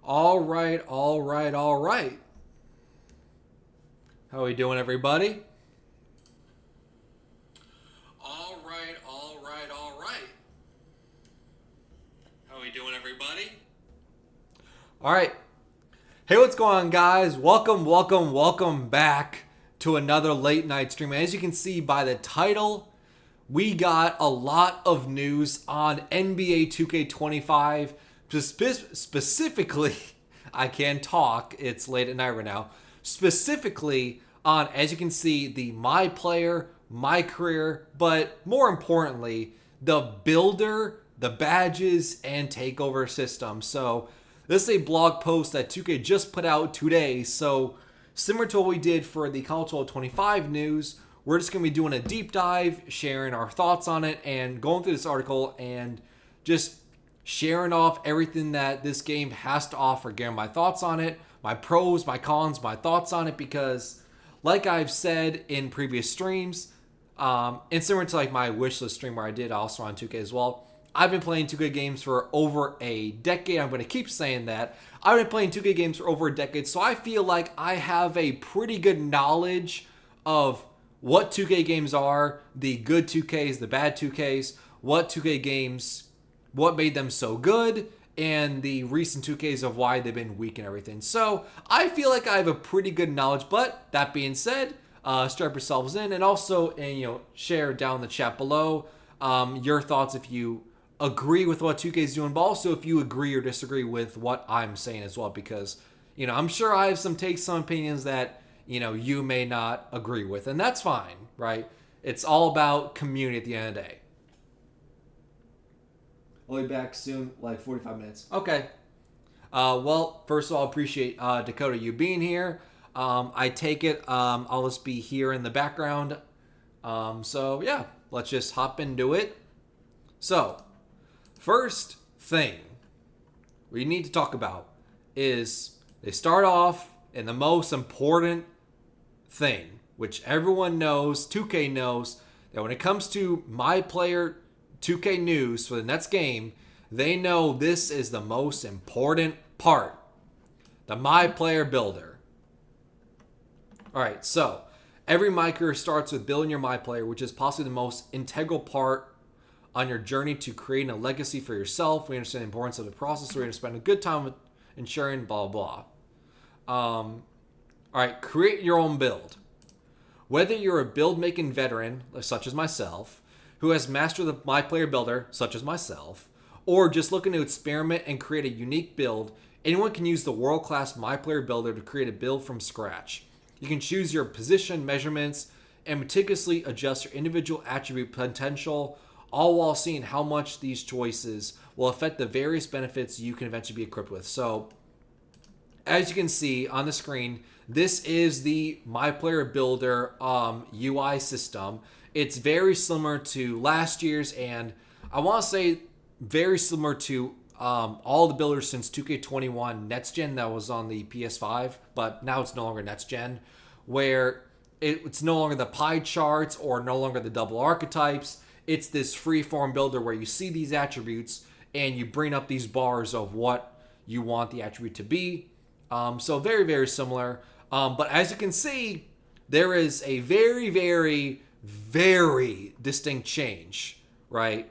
All right, all right, all right. How are we doing, everybody? All right, all right, all right. How are we doing, everybody? All right. Hey, what's going on, guys? Welcome back to another late night stream. As you can see by the title, we got a lot of news on NBA 2K25. Specifically, I can't talk. It's late at night right now. Specifically on, as you can see, the My Player, My Career, but more importantly, the Builder, the badges, and takeover system. So this is a blog post that 2K just put out today. So similar to what we did for the College Football 25 news, we're just going to be doing a deep dive, sharing our thoughts on it, and going through this article and just sharing off everything that this game has to offer. Getting my thoughts on it, my pros, my cons, my thoughts on it, because like I've said in previous streams, and similar to like my wishlist stream where I did also on 2K as well, I've been playing 2K games for over a decade. I'm going to keep saying that. I've been playing 2K games for over a decade, so I feel like I have a pretty good knowledge of what 2K games are, the good 2Ks, the bad 2Ks, what 2K games, what made them so good, and the recent 2Ks of why they've been weak and everything. So I feel like I have a pretty good knowledge, but that being said, strap yourselves in and also share down in the chat below your thoughts if you agree with what 2K is doing, but also if you agree or disagree with what I'm saying as well, because I'm sure I have some takes, some opinions that you may not agree with, and that's fine, right? It's all about community at the end of the day. I'll be back soon, like 45 minutes. Okay. Well, first of all, appreciate Dakota you being here. I take it I'll just be here in the background. So yeah, let's just hop into it. So, first thing we need to talk about is they start off in the most important thing, which everyone knows, 2K knows, that when it comes to My Player 2K news for the next game, they know this is the most important part. The My Player Builder. Alright, so every My Career starts with building your My Player, which is possibly the most integral part on your journey to creating a legacy for yourself. We understand the importance of the process. We're going to spend a good time with ensuring blah, blah. Alright, create your own build. Whether you're a build-making veteran, such as myself, who has mastered the My Player Builder, such as myself, or just looking to experiment and create a unique build, anyone can use the world-class My Player Builder to create a build from scratch. You can choose your position, measurements, and meticulously adjust your individual attribute potential, all while seeing how much these choices will affect the various benefits you can eventually be equipped with. So, as you can see on the screen, this is the My Player Builder UI system. It's very similar to last year's, and I want to say very similar to all the builders since 2K21 Next Gen that was on the PS5, but now it's no longer Next Gen, where it's no longer the pie charts or no longer the double archetypes. It's this free-form builder where you see these attributes and you bring up these bars of what you want the attribute to be. So very, very similar. But as you can see, there is a very, very, very distinct change, right?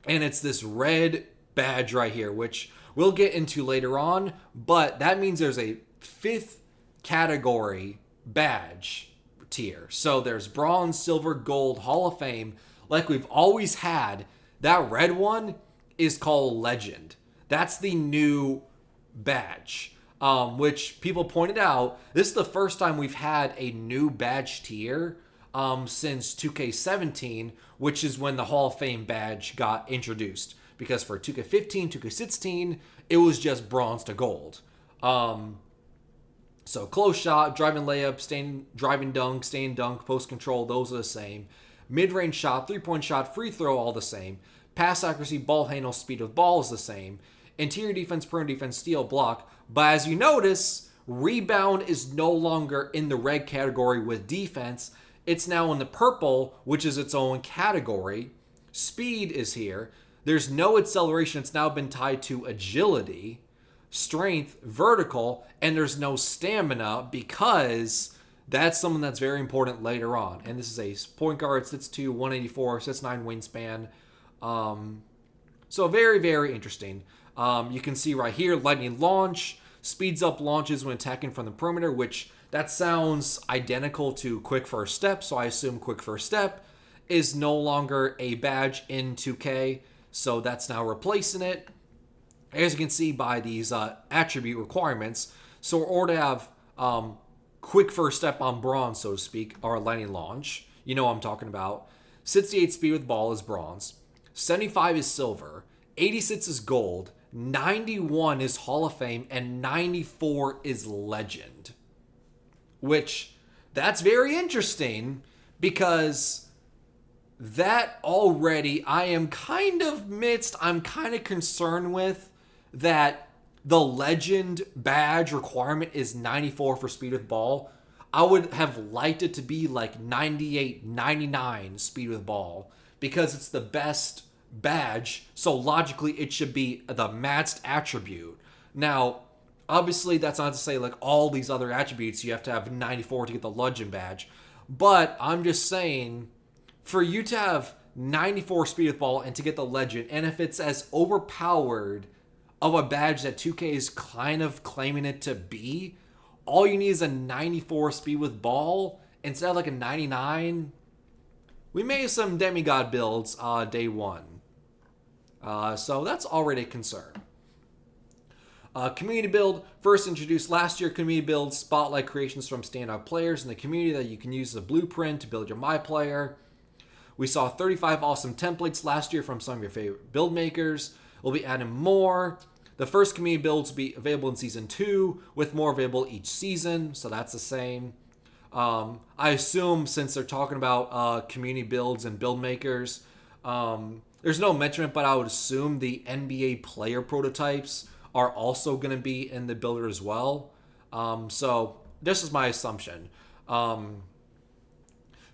And it's this red badge right here, which we'll get into later on. But that means there's a 5th category badge tier. So there's bronze, silver, gold, Hall of Fame, like we've always had. That red one is called Legend. That's the new badge, which people pointed out, this is the first time we've had a new badge tier since 2K17, which is when the Hall of Fame badge got introduced. Because for 2K15, 2K16, it was just bronze to gold. So close shot, driving layup, driving dunk, stand dunk, post control, those are the same. Mid-range shot, three-point shot, free throw, all the same. Pass accuracy, ball handle, speed of ball is the same. Interior defense, perimeter defense, steal, block. But as you notice, rebound is no longer in the red category with defense. It's now in the purple, which is its own category. Speed is here. There's no acceleration. It's now been tied to agility. strength, vertical, and there's no stamina because that's something that's very important later on. And this is a point guard, 6'2", 184, 6'9" wingspan. So very, very interesting. You can see right here, lightning launch, speeds up launches when attacking from the perimeter, which that sounds identical to quick first step, so I assume quick first step is no longer a badge in 2K, so that's now replacing it. As you can see by these attribute requirements, so in order to have quick first step on bronze, so to speak, or lightning launch, you know what I'm talking about. 68 speed with ball is bronze, 75 is silver, 86 is gold, 91 is Hall of Fame, and 94 is legend. Which, that's very interesting because that already I am kind of concerned with that the legend badge requirement is 94 for speed with ball. I would have liked it to be like 98, 99 speed with ball because it's the best badge, so logically it should be the matched attribute. Now, obviously that's not to say like all these other attributes you have to have 94 to get the legend badge, but I'm just saying for you to have 94 speed with ball and to get the legend, and if it's as overpowered of a badge that 2K is kind of claiming it to be, all you need is a 94 speed with ball instead of like a 99. We made some demigod builds day one. So that's already a concern. Community build, first introduced last year. Community build, spotlight creations from standout players in the community that you can use as a blueprint to build your My Player. We saw 35 awesome templates last year from some of your favorite build makers. We'll be adding more. The first community builds will be available in Season 2, with more available each season, so that's the same. I assume since they're talking about community builds and build makers, there's no mention, but I would assume the NBA player prototypes are also going to be in the builder as well. So this is my assumption.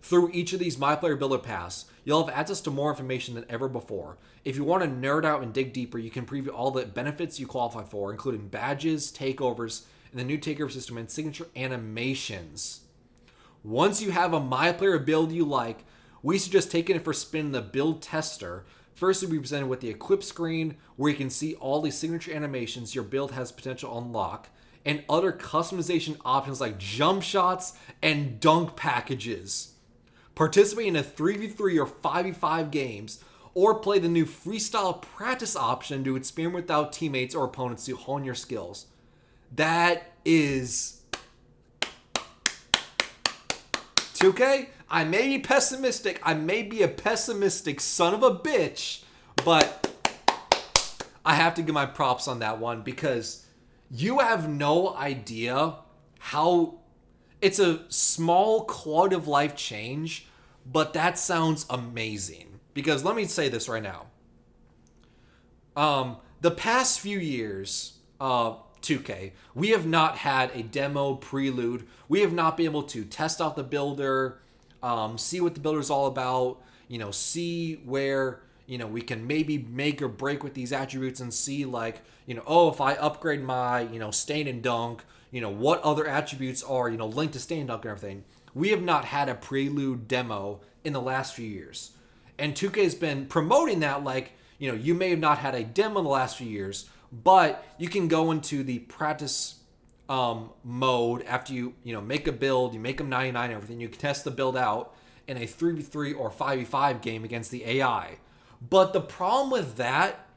Through each of these My Player Builder Pass, you'll have access to more information than ever before. If you want to nerd out and dig deeper, you can preview all the benefits you qualify for, including badges, takeovers, and the new takeover system and signature animations. Once you have a My Player build you like, we suggest taking it for a spin in the build tester. First, you'll be presented with the equip screen, where you can see all the signature animations your build has potential to unlock, and other customization options like jump shots and dunk packages. Participate in a 3v3 or 5v5 games, or play the new freestyle practice option to experiment without teammates or opponents to hone your skills. That is 2K. I may be pessimistic. I may be a pessimistic son of a bitch, but I have to give my props on that one because you have no idea how it's a small quality of life change, but that sounds amazing. Because let me say this right now. The past few years, 2K, we have not had a demo prelude. We have not been able to test out the builder, see what the builder is all about, see where, we can maybe make or break with these attributes and see like, if I upgrade my, stain and dunk, what other attributes are, linked to stain and dunk and everything. We have not had a prelude demo in the last few years. And 2K has been promoting that like, you may have not had a demo in the last few years, but you can go into the practice mode after you make a build, you make them 99 and everything, you can test the build out in a 3v3 or 5v5 game against the AI. But the problem with that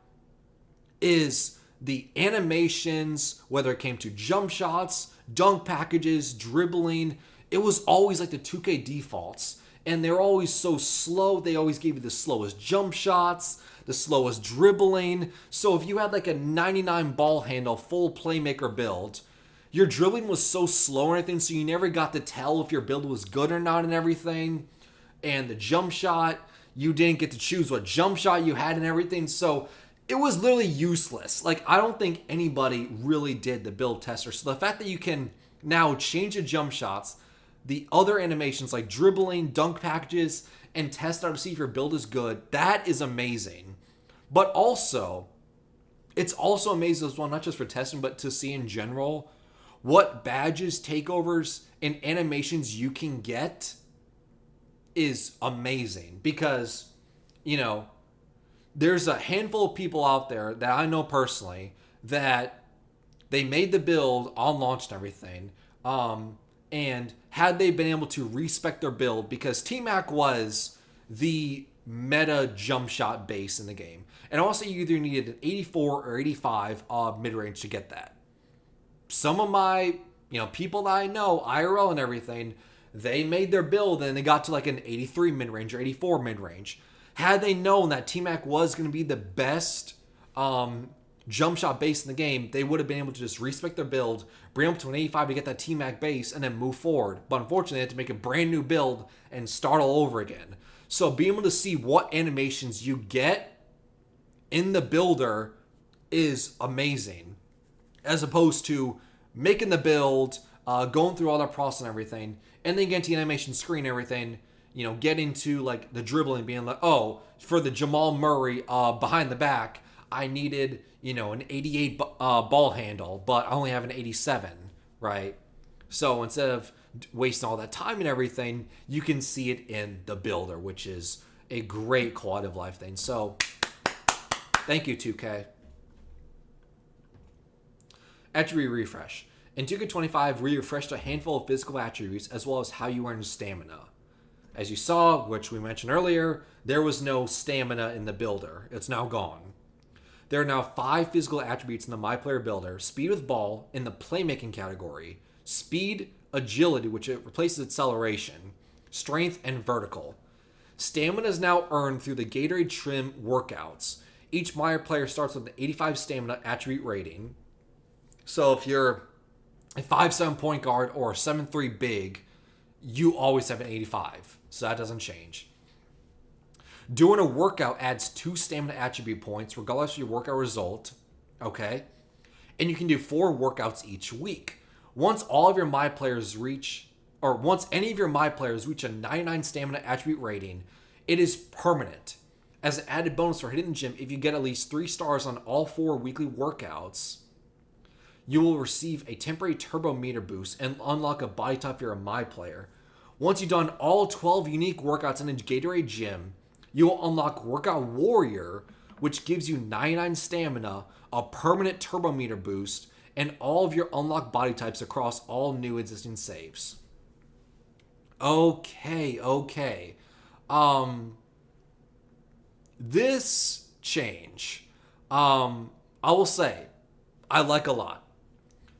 is the animations, whether it came to jump shots, dunk packages, dribbling, it was always like the 2K defaults. And they're always so slow. They always gave you the slowest jump shots, the slowest dribbling. So if you had like a 99 ball handle, full playmaker build, your dribbling was so slow and everything, so you never got to tell if your build was good or not and everything. And the jump shot, you didn't get to choose what jump shot you had and everything. So it was literally useless. Like, I don't think anybody really did the build tester. So the fact that you can now change the jump shots, the other animations like dribbling, dunk packages, and test out to see if your build is good, that is amazing. But also, It's also amazing as well, not just for testing, but to see in general what badges, takeovers, and animations you can get is amazing because, you know, there's a handful of people out there that I know personally that they made the build on launch and everything. And had they been able to respec their build, because T-Mac was the meta jump shot base in the game. And also you either needed an 84 or 85 mid-range to get that. Some of my, people that I know, IRL and everything, they made their build and they got to like an 83 mid-range or 84 mid-range. Had they known that T-Mac was going to be the best jump shot base in the game, they would have been able to just respec their build, bring them to an 85 to get that T-Mac base, and then move forward. But unfortunately, they had to make a brand new build and start all over again. So being able to see what animations you get in the builder is amazing, as opposed to making the build, going through all that process and everything, and then getting to the animation screen and everything, getting to like the dribbling, being like, oh, for the Jamal Murray behind the back, I needed, an 88 ball handle, but I only have an 87, right? So instead of wasting all that time and everything, you can see it in the builder, which is a great quality of life thing. So thank you, 2K. Attribute refresh. In 2K25, we refreshed a handful of physical attributes as well as how you earn stamina. As you saw, which we mentioned earlier, there was no stamina in the builder. It's now gone. There are now 5 physical attributes in the My Player Builder. Speed with ball in the playmaking category. Speed, agility, which it replaces acceleration. Strength, and vertical. Stamina is now earned through the Gatorade Trim workouts. Each My Player starts with an 85 stamina attribute rating. So if you're a 5'7" point guard or a 7'3" big, you always have an 85. So that doesn't change. Doing a workout adds 2 stamina attribute points, regardless of your workout result. Okay? And you can do 4 workouts each week. Once any of your My Players reach a 99 stamina attribute rating, it is permanent. As an added bonus for hitting the gym, if you get at least 3 stars on all 4 weekly workouts, you will receive a temporary turbo meter boost and unlock a body type if you're a My Player. Once you've done all 12 unique workouts in a Gatorade gym, you will unlock Workout Warrior, which gives you 99 stamina, a permanent turbo meter boost, and all of your unlocked body types across all new existing saves. Okay. This change, I will say, I like a lot.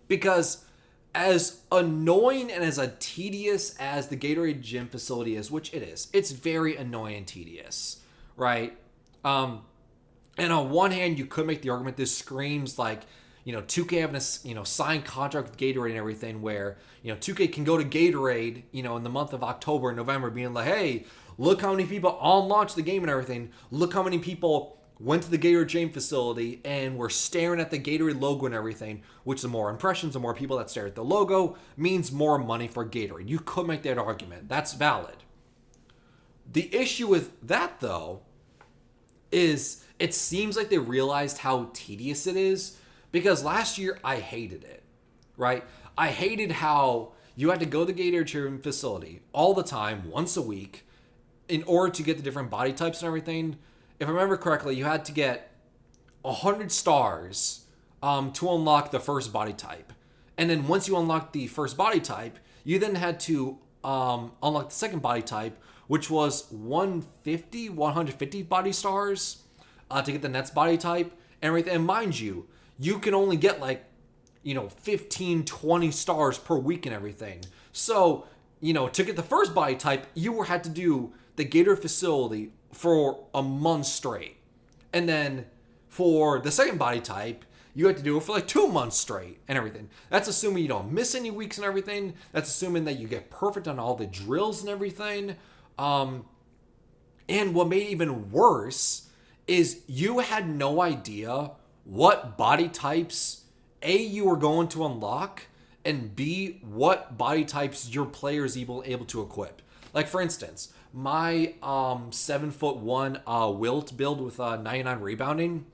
Because as annoying and as tedious as the Gatorade gym facility is, which it is, it's very annoying and tedious, right? And on one hand, you could make the argument this screams like, 2K having a, signed contract with Gatorade and everything where, 2K can go to Gatorade, in the month of October and November being like, hey, look how many people on launch the game and everything. Look how many people went to the Gatorade gym facility and were staring at the Gatorade logo and everything, which the more impressions, the more people that stare at the logo means more money for Gatorade. You could make that argument. That's valid. The issue with that, though, is it seems like they realized how tedious it is, because last year I hated it, right? I hated how you had to go to the Gatorade gym facility all the time, once a week, in order to get the different body types and everything. If I remember correctly, you had to get 100 stars to unlock the first body type. And then once you unlocked the first body type, you then had to unlock the second body type, which was 150 body stars to get the next body type and everything. And mind you, you can only get 15, 20 stars per week and everything. So, to get the first body type, you had to do the Gator facility for a month straight. And then for the second body type, you had to do it for 2 months straight and everything. That's assuming you don't miss any weeks and everything. That's assuming that you get perfect on all the drills and everything. And what made it even worse is you had no idea what body types, A, you were going to unlock, and B, what body types your player is able to equip. Like, for instance, my 7'1" Wilt build with 99 rebounding,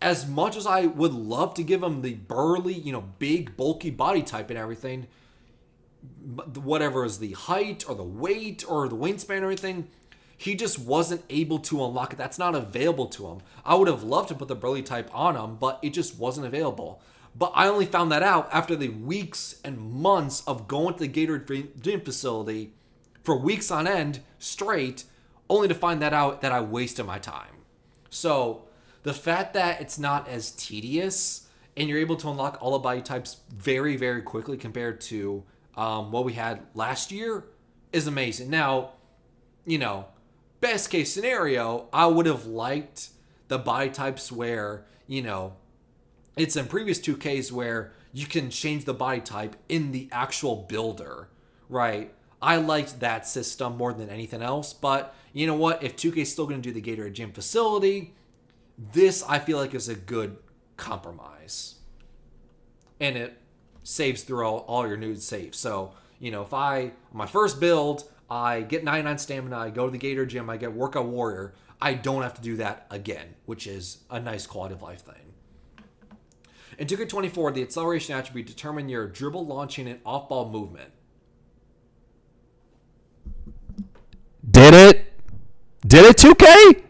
as much as I would love to give him the burly, big, bulky body type and everything, whatever is the height or the weight or the wingspan or anything, he just wasn't able to unlock it. That's not available to him. I would have loved to put the burly type on him, but it just wasn't available. But I only found that out after the weeks and months of going to the Gator Gym facility for weeks on end straight, only to find that out that I wasted my time. So the fact that it's not as tedious and you're able to unlock all the body types very, very quickly compared to what we had last year is amazing. Now, best case scenario, I would have liked the body types where, it's in previous 2Ks where you can change the body type in the actual builder, right? I liked that system more than anything else, but you know what? If 2K is still going to do the Gator Gym facility, this I feel like is a good compromise. And it saves through all your nude saves. So, if on my first build, I get 99 stamina, I go to the Gator Gym, I get Workout Warrior, I don't have to do that again, which is a nice quality of life thing. In 2K24, the acceleration attribute determine your dribble, launching, and off-ball movement. Did it? Did it, 2K?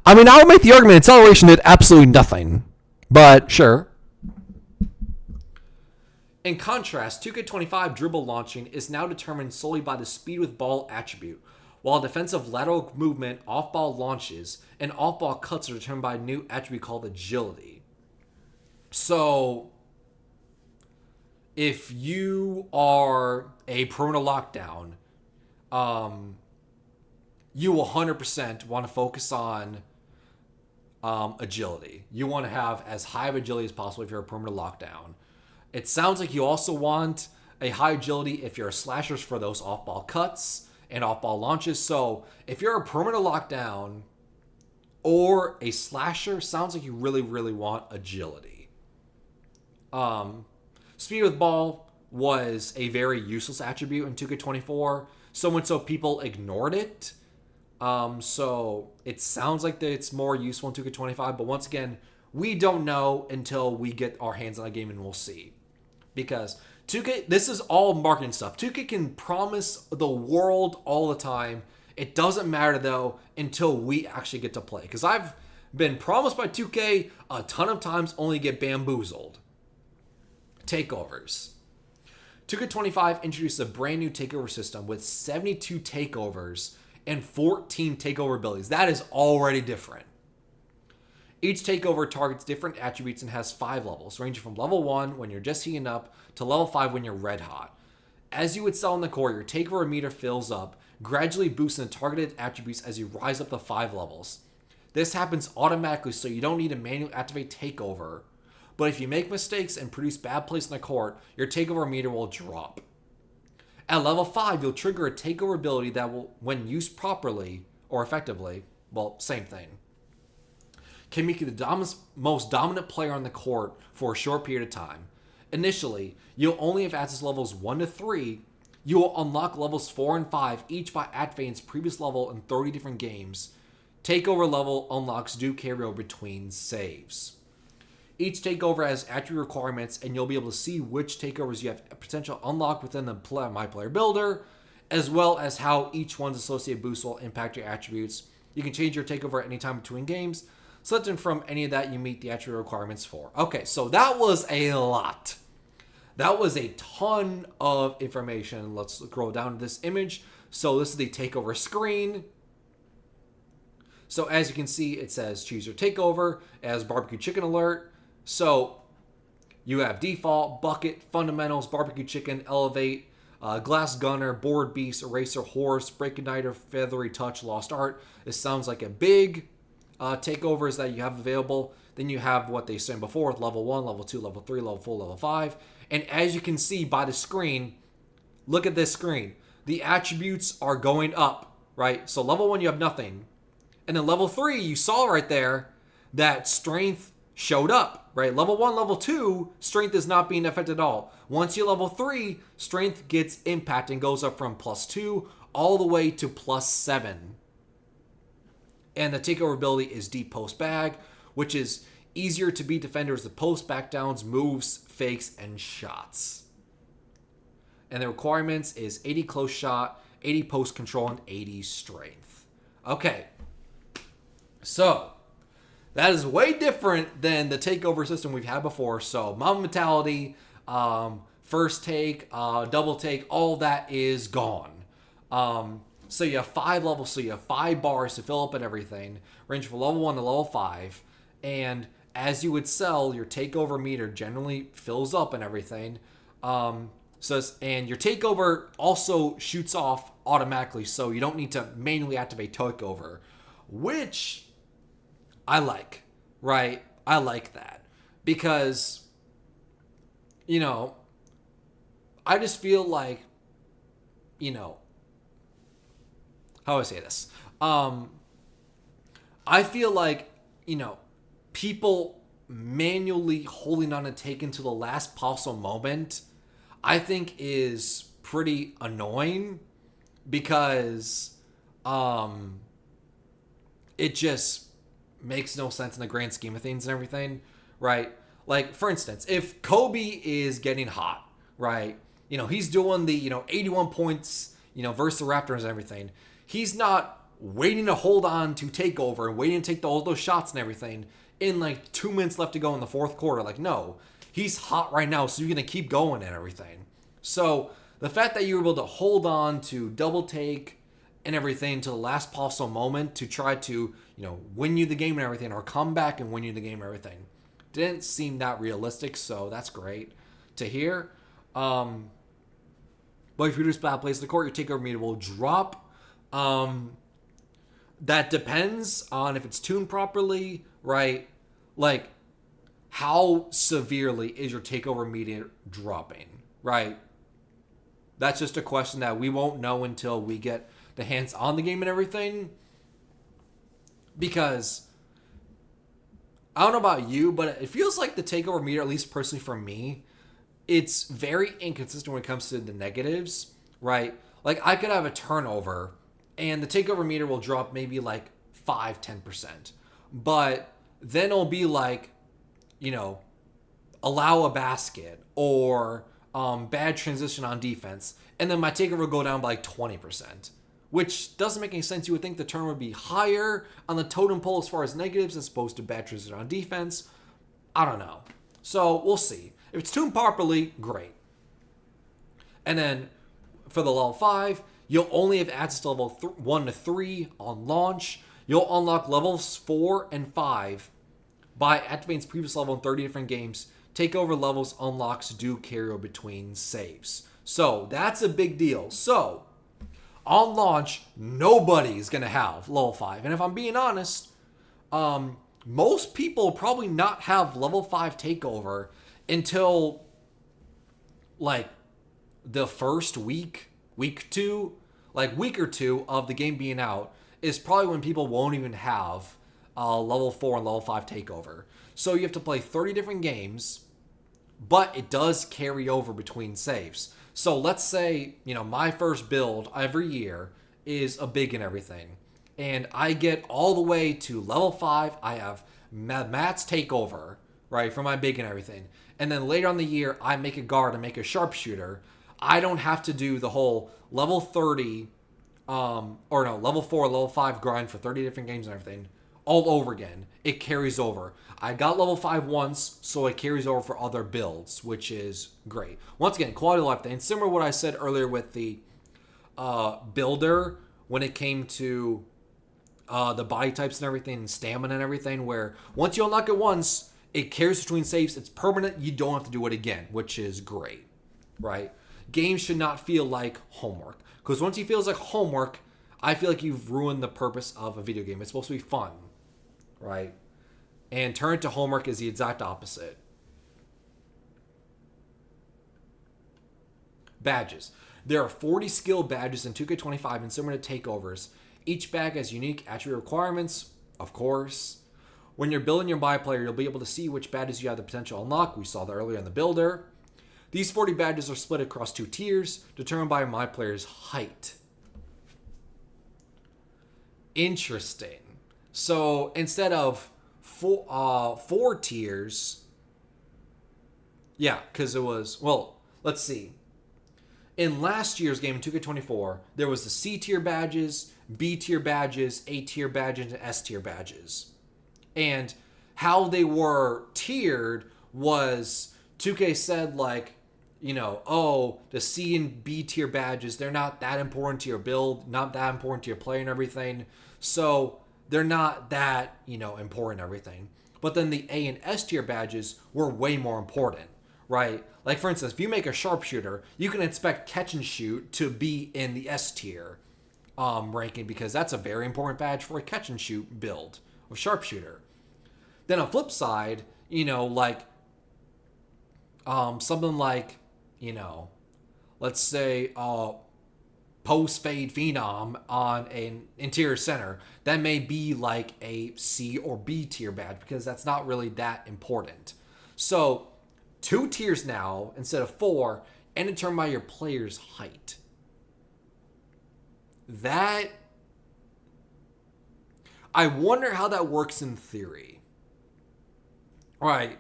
I mean, I would make the argument acceleration did absolutely nothing. But sure. In contrast, 2K25 dribble launching is now determined solely by the speed with ball attribute, while defensive lateral movement, off-ball launches, and off-ball cuts are determined by a new attribute called agility. So, if you are a perimeter lockdown, you 100% want to focus on agility. You want to have as high of agility as possible if you're a perimeter lockdown. It sounds like you also want a high agility if you're slashers for those off-ball cuts and off-ball launches. So if you're a perimeter lockdown or a slasher, sounds like you really, really want agility. Speed with ball was a very useless attribute in 2K24, so much so people ignored it. So it sounds like that it's more useful in 2K25, but once again, we don't know until we get our hands on the game and we'll see. Because 2K, this is all marketing stuff. 2K can promise the world all the time. It doesn't matter though until we actually get to play. Because I've been promised by 2K a ton of times, only get bamboozled. Takeovers. 2K25 introduced a brand new takeover system with 72 takeovers and 14 takeover abilities. That is already different. Each takeover targets different attributes and has 5 levels, ranging from level 1 when you're just heating up to level 5 when you're red hot. As you would sell in the core, your takeover meter fills up, gradually boosting the targeted attributes as you rise up to 5 levels. This happens automatically, so you don't need to manually activate takeover. But if you make mistakes and produce bad plays in the court, your takeover meter will drop. At level 5, you'll trigger a takeover ability that will, when used properly or effectively, well, same thing, can make you the most dominant player on the court for a short period of time. Initially, you'll only have access levels 1 to 3. You will unlock levels 4 and 5, each by activating its previous level in 30 different games. Takeover level unlocks do carry over between saves. Each takeover has attribute requirements, and you'll be able to see which takeovers you have potential unlock within the My Player Builder, as well as how each one's associated boost will impact your attributes. You can change your takeover at any time between games, selecting from any of that you meet the attribute requirements for. Okay, so that was a lot. That was a ton of information. Let's scroll down to this image. So this is the takeover screen. So as you can see, it says choose your takeover as barbecue chicken alert. So you have default, bucket, fundamentals, barbecue chicken, elevate, glass gunner, board beast, eraser, horse, break igniter, feathery touch, lost art. This sounds like a big takeovers that you have available. Then you have what they said before with level 1, level 2, level 3, level 4, level 5. And as you can see by the screen, look at this screen. The attributes are going up, right? So level 1, you have nothing. And then level 3, you saw right there that strength showed up, right? Level 1, level 2, strength is not being affected at all. Once you level 3, strength gets impact and goes up from +2 all the way to +7. And the takeover ability is Deep Post Bag, which is Easier to beat defenders with post, backdowns, moves, fakes, and shots. And the requirements is 80 close shot, 80 post control, and 80 strength. Okay. So, that is way different than the takeover system we've had before. So, Mamba Mentality, first take, double take, all that is gone. So you have 5 levels, so you have 5 bars to fill up and everything, range from level 1 to level 5, and as you would sell, your takeover meter generally fills up and everything. And your takeover also shoots off automatically, so you don't need to manually activate takeover, which I like, right? I like that because, I just feel like, how do I say this? I feel like, people manually holding on to take into the last possible moment, I think is pretty annoying because it just makes no sense in the grand scheme of things and everything, right? Like, for instance, if Kobe is getting hot, right? He's doing the, 81 points, versus the Raptors and everything. He's not waiting to hold on to takeover and waiting to take all those shots and everything in like 2 minutes left to go in the fourth quarter. Like, no, he's hot right now, so you're going to keep going and everything. So the fact that you were able to hold on to double take and everything to the last possible moment to try to, win you the game and everything, or come back and win you the game and everything, didn't seem that realistic, so that's great to hear. But if you produce bad plays in the court, your takeover meter will drop. That depends on if it's tuned properly, right? Like, how severely is your takeover meter dropping, right? That's just a question that we won't know until we get the hands on the game and everything. Because I don't know about you, but it feels like the takeover meter, at least personally for me, it's very inconsistent when it comes to the negatives, right? Like, I could have a turnover and the takeover meter will drop maybe like 5-10%. But then it'll be like, allow a basket or bad transition on defense. And then my takeover will go down by like 20%, which doesn't make any sense. You would think the turn would be higher on the totem pole as far as negatives as opposed to bad transition on defense. I don't know. So we'll see. If it's tuned properly, great. And then for the level 5, you'll only have access to level 1 to 3 on launch. You'll unlock levels 4 and 5 by activating previous level in 30 different games. Takeover levels unlocks do carry over between saves. So that's a big deal. So on launch, nobody's going to have level 5. And if I'm being honest, most people probably not have level 5 takeover until like the first week or two of the game being out is probably when people won't even have level 4 and level 5 takeover. So you have to play 30 different games, but it does carry over between saves. So let's say, my first build every year is a big and everything. And I get all the way to level 5. I have Matt's takeover, right, for my big and everything. And then later on the year, I make a guard and make a sharpshooter. I don't have to do the whole level 30, level 4, level 5 grind for 30 different games and everything all over again. It carries over. I got level 5 once, so it carries over for other builds, which is great. Once again, quality of life thing. Similar to what I said earlier with the builder when it came to the body types and everything, and stamina and everything, where once you unlock it once, it carries between saves. It's permanent. You don't have to do it again, which is great, right? Games should not feel like homework. Because once it feels like homework, I feel like you've ruined the purpose of a video game. It's supposed to be fun, right? And turn it to homework is the exact opposite. Badges. There are 40 skill badges in 2K25 and similar to takeovers. Each bag has unique attribute requirements, of course. When you're building your buy player, you'll be able to see which badges you have the potential to unlock. We saw that earlier in the builder. These 40 badges are split across 2 tiers, determined by my player's height. Interesting. So instead of four tiers. Yeah, because it was, well, let's see. In last year's game in 2K24, there was the C tier badges, B tier badges, A tier badges, and S tier badges. And how they were tiered was 2K said, like, you know, oh, the C and B tier badges, they're not that important to your build, not that important to your play and everything. So they're not that, you know, important and everything. But then the A and S tier badges were way more important, right? Like, for instance, if you make a sharpshooter, you can expect catch and shoot to be in the S tier ranking, because that's a very important badge for a catch and shoot build of sharpshooter. Then on the flip side, you know, like something like, you know, let's say post fade phenom on an interior center, that may be like a C or B tier badge, because that's not really that important. So 2 tiers now instead of 4, and determined by your player's height. That, I wonder how that works in theory. Right,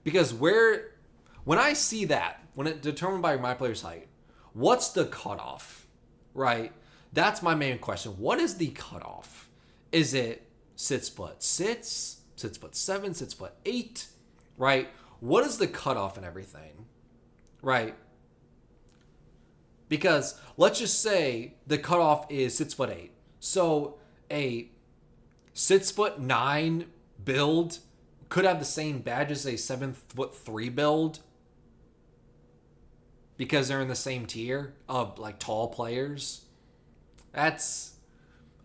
because when I see that, when it's determined by my player's height, what's the cutoff? Right, that's my main question. What is the cutoff? Is it 6'6", 6'7", 6'8"? Right, what is the cutoff and everything? Right, because let's just say the cutoff is 6'8", so a 6'9" build could have the same badge as a 7'3" build, because they're in the same tier of like tall players. That's,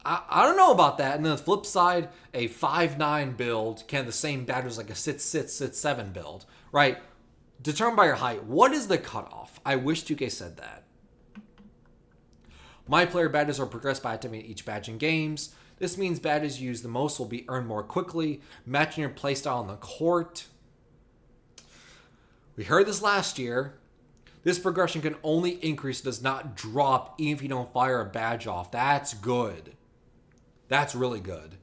I don't know about that. And then the flip side, a 5'9" build can have the same badge as like a 6'6", 6'7" build, right? Determined by your height. What is the cutoff? I wish 2K said that. My player badges are progressed by activating each badge in games. This means badges used the most will be earned more quickly, matching your playstyle on the court. We heard this last year. This progression can only increase, does not drop, even if you don't fire a badge off. That's good. That's really good.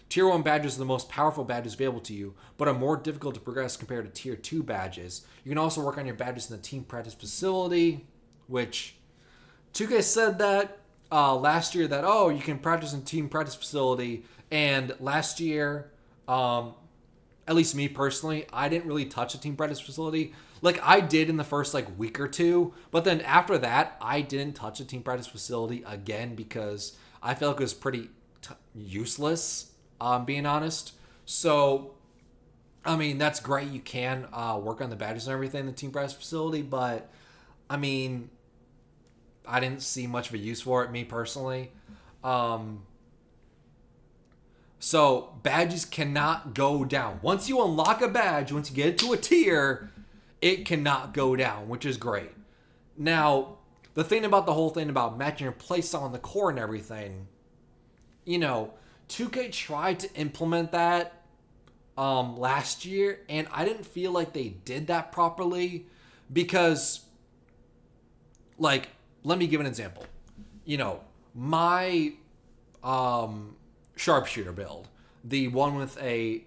Tier 1 badges are the most powerful badges available to you, but are more difficult to progress compared to Tier 2 badges. You can also work on your badges in the team practice facility, which 2K said that last year that, oh, you can practice in team practice facility. And last year, at least me personally, I didn't really touch the team practice facility. Like, I did in the first like week or two, but then after that, I didn't touch the team practice facility again, because I felt like it was pretty useless, being honest. So, I mean, that's great. You can work on the badges and everything in the team practice facility, but I mean, I didn't see much of a use for it, me personally. So badges cannot go down. Once you unlock a badge, once you get it to a tier, it cannot go down, which is great. Now, the thing about the whole thing about matching your playstyle on the core and everything, you know, 2K tried to implement that last year, and I didn't feel like they did that properly, because, like, let me give an example. You know, my sharpshooter build, the one with a,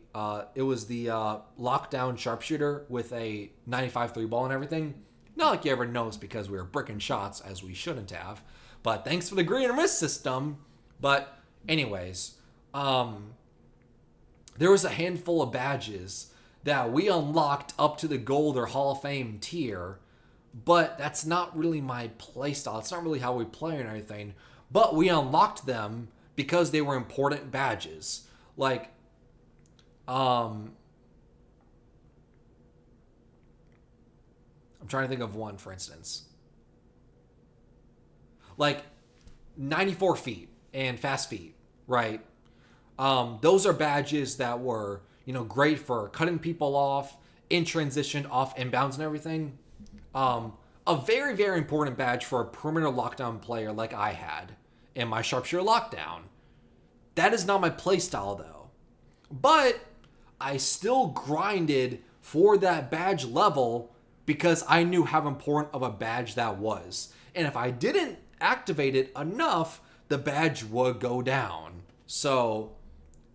it was the lockdown sharpshooter with a 95 3 ball and everything. Not like you ever noticed, because we were bricking shots as we shouldn't have. But thanks for the green and miss system. But anyways, there was a handful of badges that we unlocked up to the gold or Hall of Fame tier. But that's not really my playstyle. It's not really how we play and everything. But we unlocked them because they were important badges. Like, I'm trying to think of one, for instance. Like 94 feet and fast feet, right? Those are badges that were, you know, great for cutting people off, in transition, off inbounds and everything. A very, very important badge for a perimeter lockdown player like I had in my sharpshooter lockdown. That is not my playstyle, though. But I still grinded for that badge level because I knew how important of a badge that was. And if I didn't activate it enough, the badge would go down. So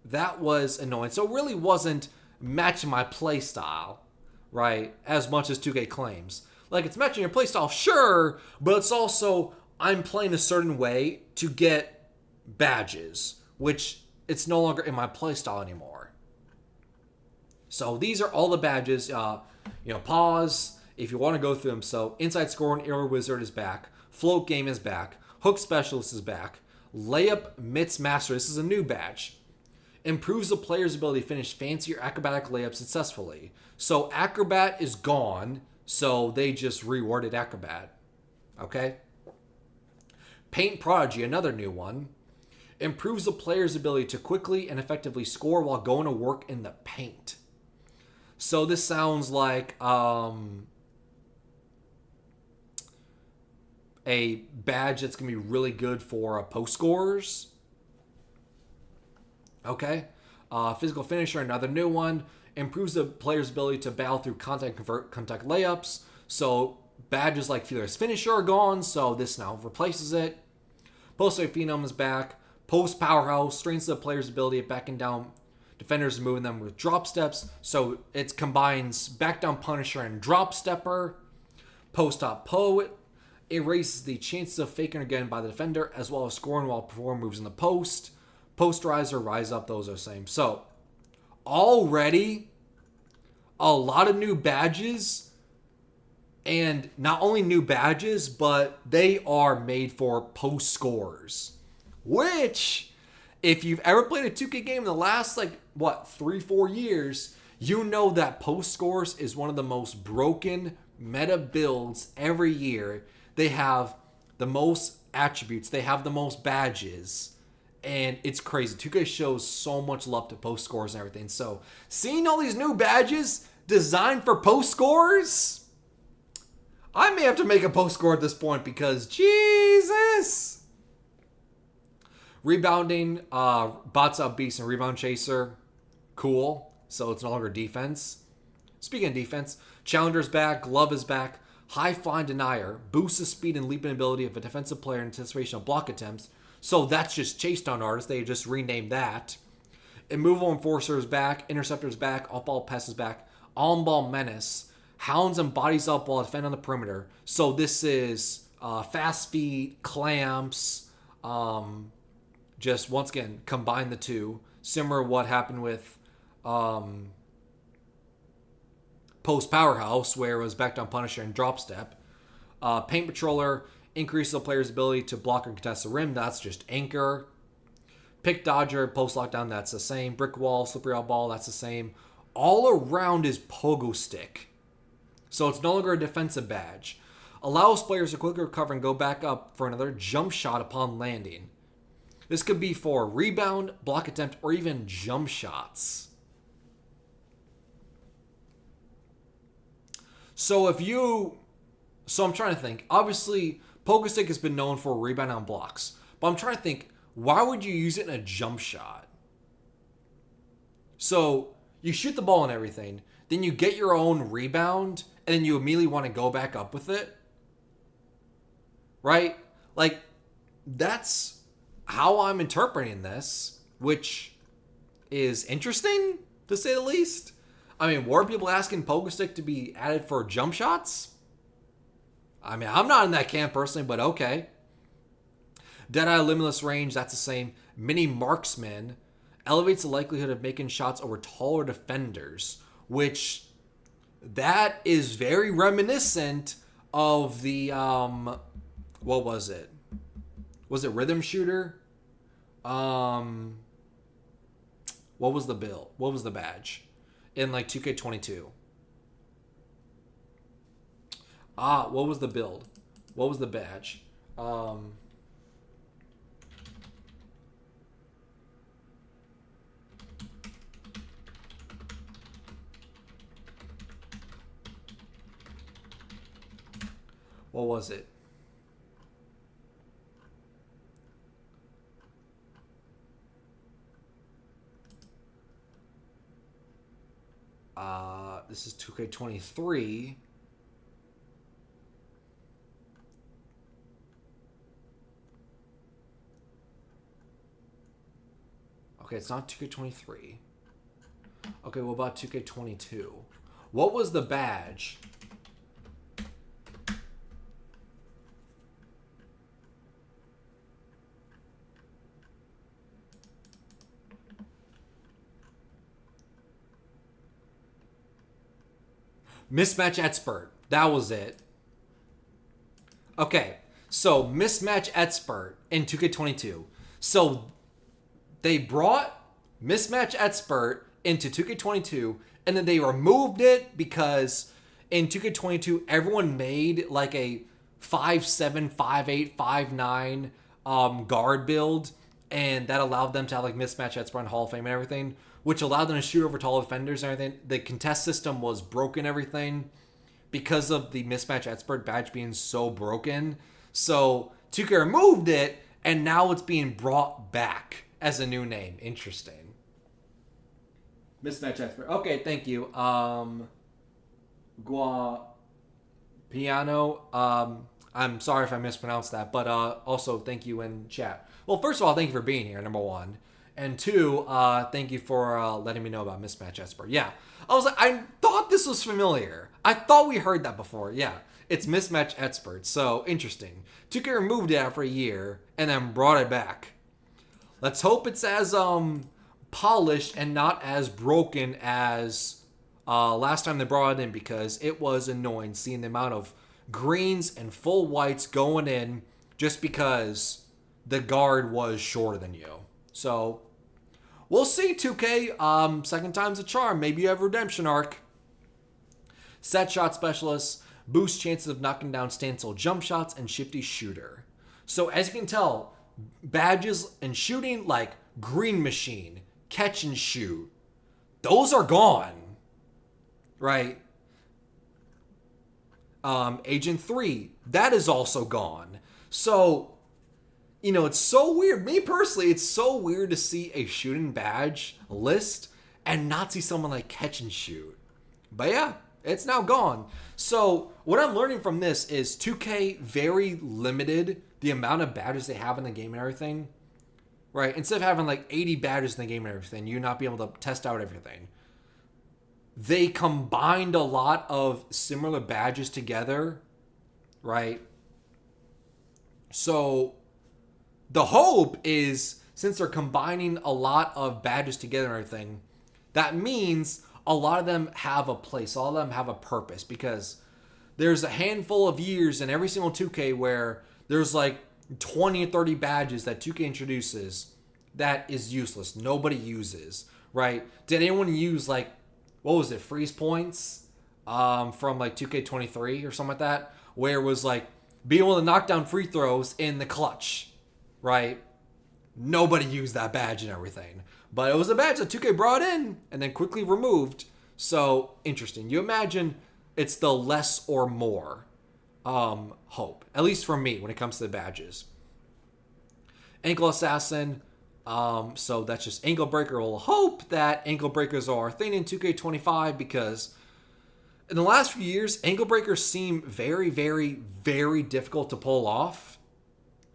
that was annoying. So it really wasn't matching my play style, right? As much as 2K claims. Like, it's matching your play style, sure, but it's also I'm playing a certain way to get badges, which it's no longer in my play style anymore. So these are all the badges. Pause if you want to go through them. So Inside Score and Arrow Wizard is back. Float Game is back. Hook Specialist is back. Layup Mitts Master. This is a new badge. Improves the player's ability to finish fancier acrobatic layups successfully. So Acrobat is gone, so they just reworded Acrobat. Okay? Paint Prodigy, another new one. Improves the player's ability to quickly and effectively score while going to work in the paint. So this sounds like a badge that's going to be really good for post scorers. Okay. Physical Finisher, another new one. Improves the player's ability to battle through contact convert contact layups. So badges like Fearless Finisher are gone, so this now replaces it. Post-Up Phenom is back. Post Powerhouse strengthens the player's ability at backing down defenders and moving them with drop steps. So it combines back down Punisher and drop stepper. Post-Op Poe erases the chances of faking again by the defender, as well as scoring while performing moves in the post. Posterizer, Rise Up, those are the same. So already a lot of new badges, and not only new badges, but they are made for post scores, which if you've ever played a 2K game in the last 3-4 years, you know that post scores is one of the most broken meta builds every year. They have the most attributes, they have the most badges, and it's crazy. 2K shows so much love to post scores and everything. So seeing all these new badges designed for post scores, I may have to make a post score at this point because Jesus. Rebounding, Bots Out Beast and Rebound Chaser, cool. So it's no longer defense. Speaking of defense, Challenger's back, Glove is back. High Flying Denier boosts the speed and leaping ability of a defensive player in anticipation of block attempts. So that's just Chase Down Artist. They just renamed that. Immovable Enforcer is back. Interceptor is back. Off Ball Pass is back. On Ball Menace. Hounds and Bodies Up while defending on the perimeter. So this is fast feet, clamps. Just once again, combine the two. Similar to what happened with Post Powerhouse, where it was back down Punisher and Drop Step. Paint Patroller increases the player's ability to block and contest the rim. That's just Anchor. Pick Dodger, Post Lockdown, that's the same. Brick Wall, Slippery Out Ball, that's the same. All around is Pogo Stick. So it's no longer a defensive badge. Allows players to quickly recover and go back up for another jump shot upon landing. This could be for rebound, block attempt, or even jump shots. So I'm trying to think. Obviously, Pogo Stick has been known for rebound on blocks. But I'm trying to think, why would you use it in a jump shot? So you shoot the ball and everything, then you get your own rebound, and then you immediately want to go back up with it. Right? Like, that's how I'm interpreting this, which is interesting, to say the least. I mean, were people asking Pogo Stick to be added for jump shots? I mean, I'm not in that camp personally, but okay. Deadeye Limitless Range, that's the same. Mini Marksman elevates the likelihood of making shots over taller defenders, which that is very reminiscent of the, what was it? Was it Rhythm Shooter? What was the bill? What was the badge? In 2K22. What was the build? What was the badge? What was it? This is 2K23. Okay, it's not 2K23. Okay, what about 2K22? What was the badge? Mismatch Expert. That was it. Okay, so Mismatch Expert in 2K22. So they brought Mismatch Expert into 2K22 and then they removed it because in 2K22 everyone made like a 5'7", 5'8", 5'9" guard build, and that allowed them to have like Mismatch Expert in Hall of Fame and everything, which allowed them to shoot over tall defenders and everything. The contest system was broken, everything, because of the Mismatch Expert badge being so broken. So 2K removed it, and now it's being brought back as a new name. Interesting. Mismatch Expert. Okay, thank you. Piano. I'm sorry if I mispronounced that, but also thank you in chat. Well, first of all, thank you for being here, number one. And two, thank you for letting me know about Mismatch Expert. Yeah, I was like, I thought this was familiar. I thought we heard that before. Yeah, it's Mismatch Expert. So interesting. 2K removed it after a year and then brought it back. Let's hope it's as polished and not as broken as last time they brought it in, because it was annoying seeing the amount of greens and full whites going in just because the guard was shorter than you. So we'll see, 2K. Second time's a charm. Maybe you have a redemption arc. Set shot specialist. Boost chances of knocking down standstill jump shots and shifty shooter. So as you can tell, badges and shooting like green machine, catch and shoot, those are gone. Right? Agent 3, that is also gone. So, you know, it's so weird. Me personally, it's so weird to see a shooting badge list and not see someone like catch and shoot. But yeah, it's now gone. So what I'm learning from this is 2K very limited the amount of badges they have in the game and everything. Right? Instead of having like 80 badges in the game and everything, you not be able to test out everything. They combined a lot of similar badges together. Right? So the hope is, since they're combining a lot of badges together and everything, that means a lot of them have a place. All of them have a purpose, because there's a handful of years in every single 2K where there's like 20 or 30 badges that 2K introduces that is useless. Nobody uses, right? Did anyone use like, what was it, freeze points from like 2K23 or something like that, where it was like being able to knock down free throws in the clutch, right? Nobody used that badge and everything. But it was a badge that 2K brought in and then quickly removed. So, interesting. You imagine it's the less or more hope. At least for me when it comes to the badges. Ankle Assassin. So that's just Ankle Breaker. We'll hope that Ankle Breakers are a thing in 2K25, because in the last few years, Ankle Breakers seem very, very, very difficult to pull off.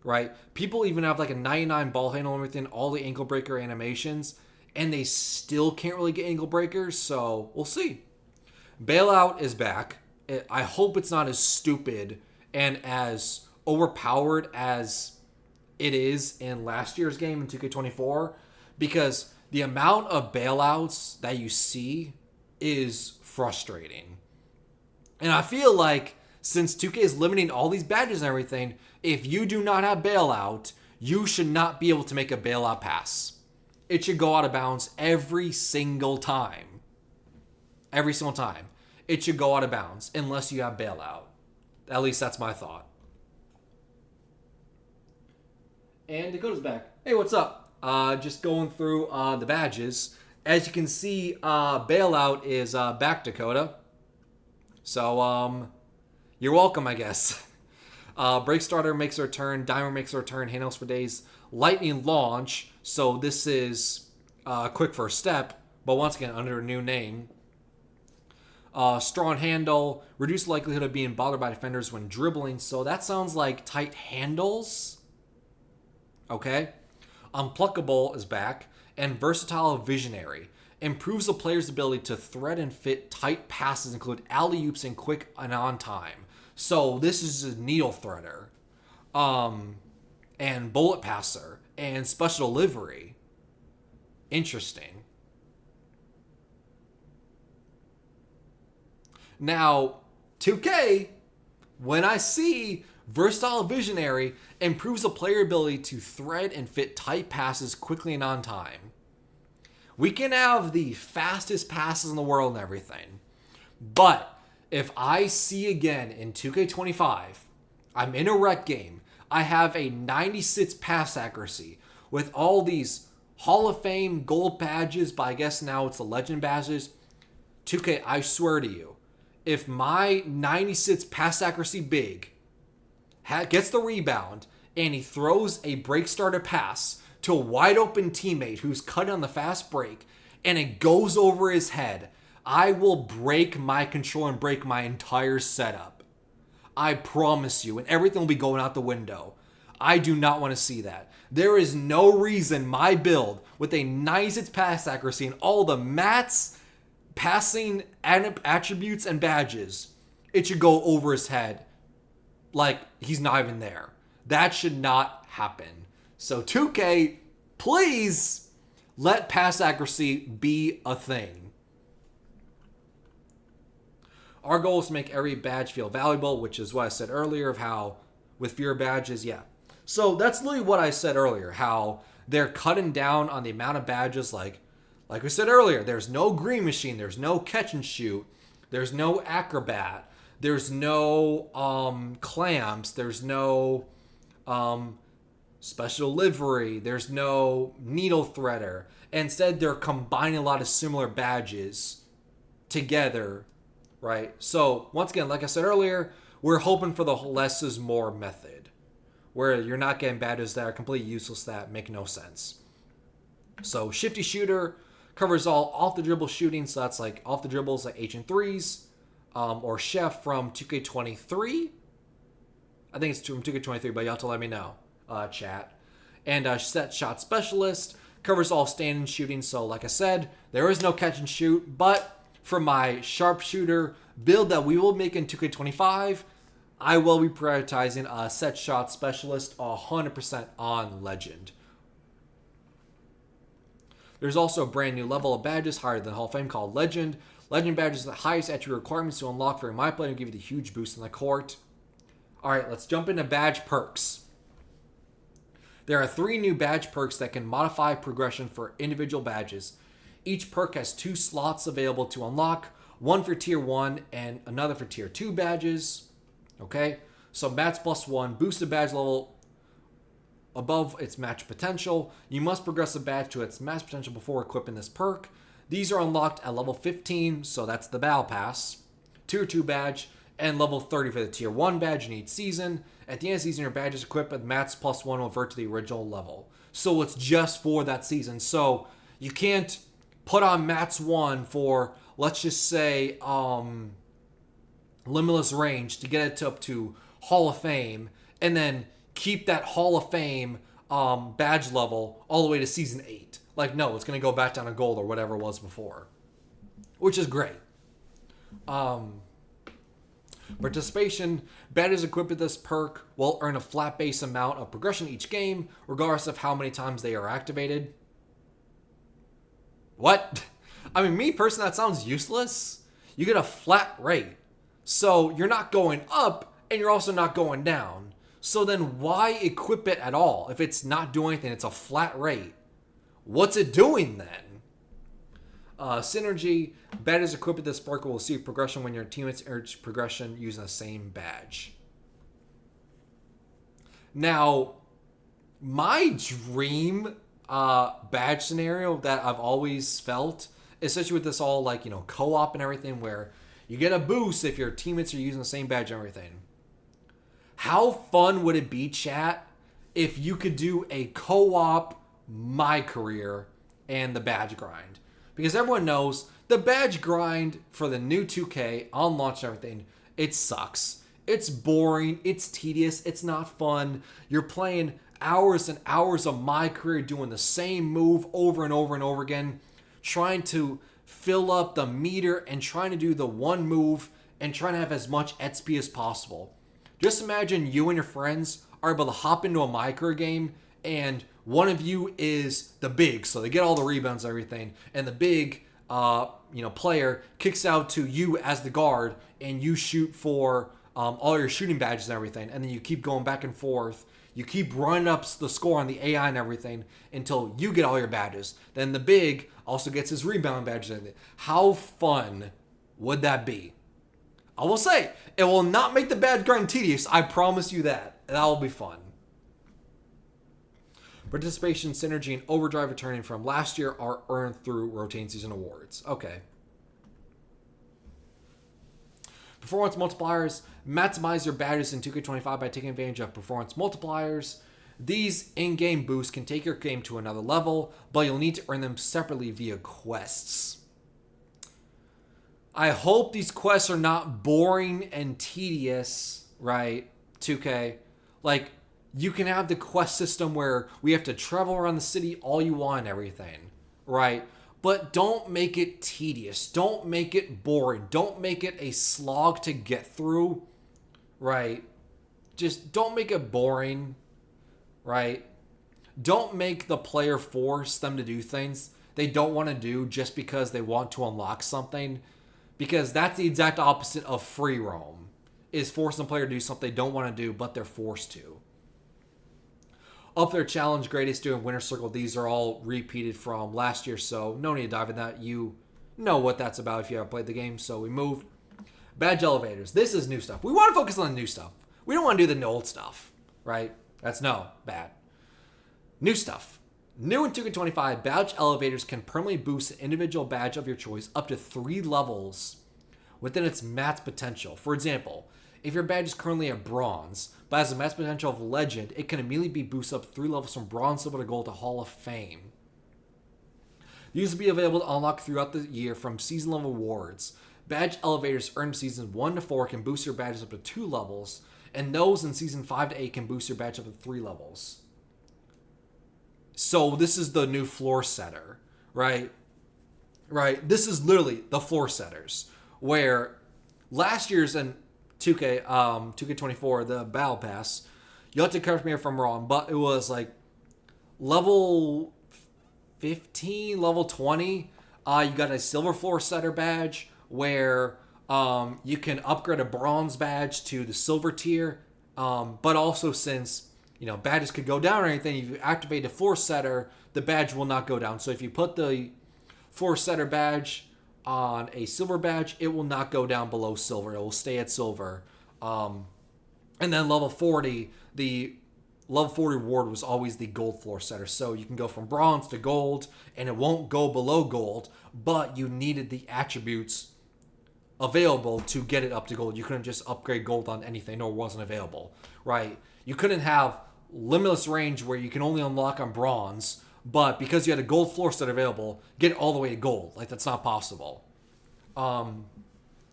Right? People even have like a 99 ball handle and everything, all the ankle breaker animations, and they still can't really get ankle breakers, so we'll see. Bailout is back. I hope it's not as stupid and as overpowered as it is in last year's game in 2K24, because the amount of bailouts that you see is frustrating. And I feel like since 2K is limiting all these badges and everything, if you do not have bailout, you should not be able to make a bailout pass. It should go out of bounds every single time. Every single time. It should go out of bounds unless you have bailout. At least that's my thought. And Dakota's back. Hey, what's up? Just going through the badges. As you can see, bailout is back, Dakota. So, you're welcome, I guess. Break Starter makes a return. Diamond makes a return. Handles for days. Lightning Launch. So this is quick first step, but once again under a new name. Strong Handle. Reduce the likelihood of being bothered by defenders when dribbling. So that sounds like tight handles. Okay. Unpluckable is back. and versatile visionary. Improves the player's ability to thread and fit tight passes, include alley-oops and quick and on time. So this is a needle threader, and bullet passer, and special delivery. Interesting. Now, 2K, when I see versatile visionary, improves the player ability to thread and fit tight passes quickly and on time. We can have the fastest passes in the world and everything. But if I see again in 2K25, I'm in a rec game, I have a 96 pass accuracy with all these Hall of Fame gold badges, but I guess now it's the legend badges. 2K, I swear to you, if my 96 pass accuracy big gets the rebound and he throws a break starter pass to a wide open teammate who's cut on the fast break and it goes over his head, I will break my controller and break my entire setup. I promise you, and everything will be going out the window. I do not want to see that. There is no reason my build with a 96 pass accuracy and all the mats, passing attributes, and badges, it should go over his head like he's not even there. That should not happen. So 2K, please let pass accuracy be a thing. Our goal is to make every badge feel valuable, which is what I said earlier of how with fewer badges, yeah. So that's literally what I said earlier, how they're cutting down on the amount of badges. Like we said earlier, there's no green machine, there's no catch and shoot, there's no acrobat, there's no clamps, there's no special livery, there's no needle threader. Instead, they're combining a lot of similar badges together, right? So once again, like I said earlier, we're hoping for the less is more method, where you're not getting badges that are completely useless that make no sense. So Shifty Shooter covers all off the dribble shooting, so that's like off the dribbles like H and threes, or Chef from 2K23. I think it's from 2K23, but you have to let me know, chat. And Set Shot Specialist covers all stand-in shooting, so like I said, there is no catch and shoot, but for my sharpshooter build that we will make in 2K25, I will be prioritizing a Set Shot Specialist 100% on Legend. There's also a brand new level of badges higher than Hall of Fame called Legend. Legend badges are the highest attribute requirements to unlock for my player and give you the huge boost in the court. Alright, let's jump into badge perks. There are 3 new badge perks that can modify progression for individual badges. Each perk has 2 slots available to unlock, one for tier 1 and another for tier 2 badges. Okay, so match plus 1, boost the badge level above its match potential. You must progress the badge to its match potential before equipping this perk. These are unlocked at level 15, so that's the Battle Pass, tier 2 badge, and level 30 for the tier 1 badge in each season. At the end of the season, your badge is equipped with match plus 1 will revert to the original level. So it's just for that season. So you can't put on match 1 for, let's just say, limitless range to get it up to Hall of Fame, and then keep that Hall of Fame badge level all the way to season 8. Like, no, it's going to go back down to gold or whatever it was before, which is great. Participation. Badges equipped with this perk will earn a flat base amount of progression each game, regardless of how many times they are activated. What? I mean, me personally, that sounds useless. You get a flat rate. So you're not going up, and you're also not going down. So then why equip it at all? If it's not doing anything, it's a flat rate. What's it doing then? Synergy. Badges equipped with this perk will receive progression when your teammates urge progression using the same badge. Now, my dream badge scenario that I've always felt, especially with this all like, co-op and everything, where you get a boost if your teammates are using the same badge and everything. How fun would it be, chat, if you could do a co-op My Career and the badge grind? Because everyone knows the badge grind for the new 2K on launch and everything, it sucks. It's boring. It's tedious. It's not fun. You're playing hours and hours of my career doing the same move over and over and over again, trying to fill up the meter and trying to do the one move and trying to have as much XP as possible. Just imagine you and your friends are able to hop into a my career game and one of you is the big, so they get all the rebounds and everything, and the big player kicks out to you as the guard, and you shoot for all your shooting badges and everything, and then you keep going back and forth. You keep running up the score on the AI and everything until you get all your badges. Then the big also gets his rebound badges and everything. How fun would that be? I will say, it will not make the badge grind tedious. I promise you that. That will be fun. Participation, synergy, and overdrive returning from last year are earned through rotating season awards. Okay. Performance multipliers. Maximize your badges in 2K25 by taking advantage of performance multipliers. These in-game boosts can take your game to another level, but you'll need to earn them separately via quests. I hope these quests are not boring and tedious, right? 2K. Like, you can have the quest system where we have to travel around the city all you want and everything, right? But don't make it tedious. Don't make it boring. Don't make it a slog to get through, right? Just don't make it boring, right? Don't make the player force them to do things they don't want to do just because they want to unlock something. Because that's the exact opposite of free roam, is forcing the player to do something they don't want to do, but they're forced to. Up there, challenge, greatest do, and winner circle. These are all repeated from last year, so no need to dive in that. You know what that's about if you haven't played the game, so we moved. Badge elevators. This is new stuff. We want to focus on the new stuff. We don't want to do the old stuff, right? That's bad. New stuff. New in 2K25, badge elevators can permanently boost an individual badge of your choice up to 3 levels within its max potential. For example, if your badge is currently at bronze, but has a max potential of legend, it can immediately be boosted up 3 levels from bronze, silver, to gold to Hall of Fame. These will be available to unlock throughout the year from season level awards. Badge elevators earned seasons 1 to 4 can boost your badges up to 2 levels, and those in season 5 to 8 can boost your badge up to 3 levels. So this is the new floor setter, right? Right. This is literally the floor setters, where last year's in 2K24, the Battle Pass, you'll have to correct me if I'm wrong, but it was like level 15, level 20. You got a silver floor setter badge where you can upgrade a bronze badge to the silver tier, but also since badges could go down or anything, if you activate the floor setter, the badge will not go down. So if you put the floor setter badge on a silver badge, it will not go down below silver. It will stay at silver. And then level 40, the level 40 reward was always the gold floor setter. So you can go from bronze to gold, and it won't go below gold, but you needed the attributes available to get it up to gold. You couldn't just upgrade gold on anything, or it wasn't available, right? You couldn't have limitless range where you can only unlock on bronze, but because you had a gold floor set available, get it all the way to gold. Like, that's not possible.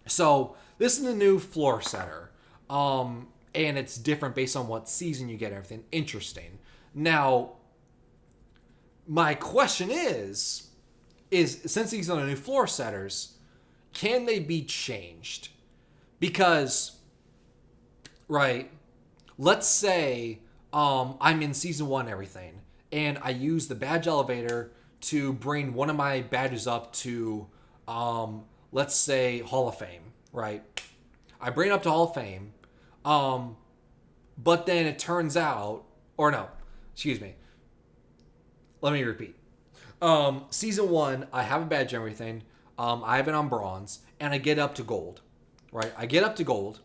So this is the new floor setter. And it's different based on what season you get, everything. Interesting. Now, my question is since these are the new floor setters, can they be changed? Because, right, let's say I'm in season 1 and everything, and I use the badge elevator to bring one of my badges up to, let's say, Hall of Fame, right? I bring it up to Hall of Fame, but then it turns out, or no, excuse me, let me repeat. Season 1, I have a badge and everything, I have it on bronze, and I get up to gold, right? I get up to gold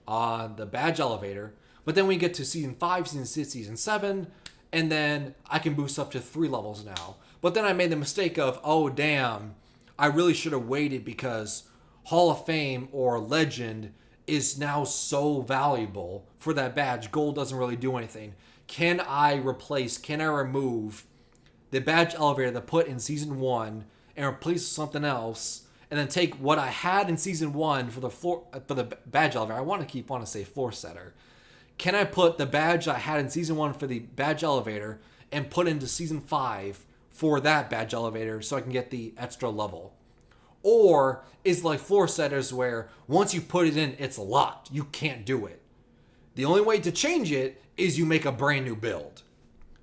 on the badge elevator, but then we get to season 5, season 6, season 7, and then I can boost up to 3 levels now. But then I made the mistake of, oh damn, I really should have waited because Hall of Fame or Legend is now so valuable for that badge. Gold doesn't really do anything. Can I remove the badge elevator that I put in season 1 and replace something else and then take what I had in season 1 for the badge elevator. I want to say floor setter. Can I put the badge I had in season 1 for the badge elevator and put into season 5 for that badge elevator so I can get the extra level? Or is like floor setters where once you put it in, it's locked. You can't do it. The only way to change it is you make a brand new build.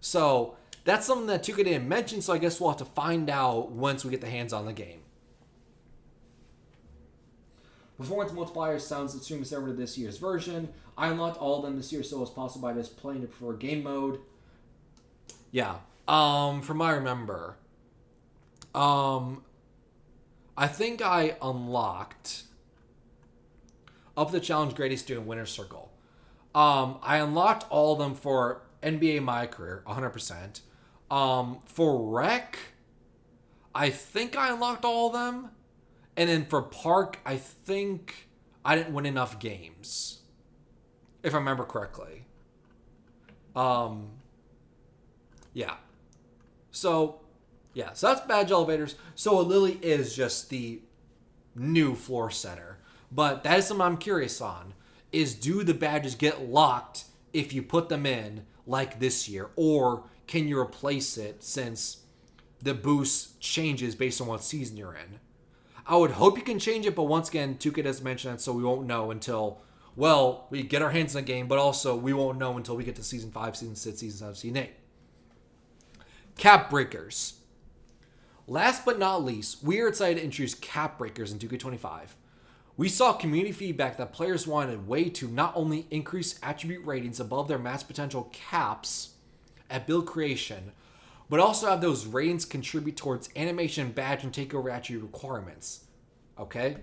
So that's something that 2K didn't mention, so I guess we'll have to find out once we get the hands on the game. Performance multiplier sounds extremely similar to this year's version. I unlocked all of them this year so as possible by just playing it for game mode. Yeah. From what I remember, I think I unlocked up the challenge greatest student winner's circle. I unlocked all of them for NBA My Career, 100%. For Rec, I think I unlocked all of them. And then for Park, I think I didn't win enough games, if I remember correctly. Yeah. So that's badge elevators. So Lily is just the new floor setter. But that is something I'm curious on, is do the badges get locked if you put them in like this year? Or can you replace it since the boost changes based on what season you're in? I would hope you can change it, but once again, 2K doesn't mention it, so we won't know until, well, we get our hands in the game, but also we won't know until we get to Season 5, Season 6, Season 7, Season 8. Cap breakers. Last but not least, we are excited to introduce cap breakers in 2K25. We saw community feedback that players wanted a way to not only increase attribute ratings above their max potential caps at build creation, but also have those ratings contribute towards animation, badge, and takeover attribute requirements. Okay?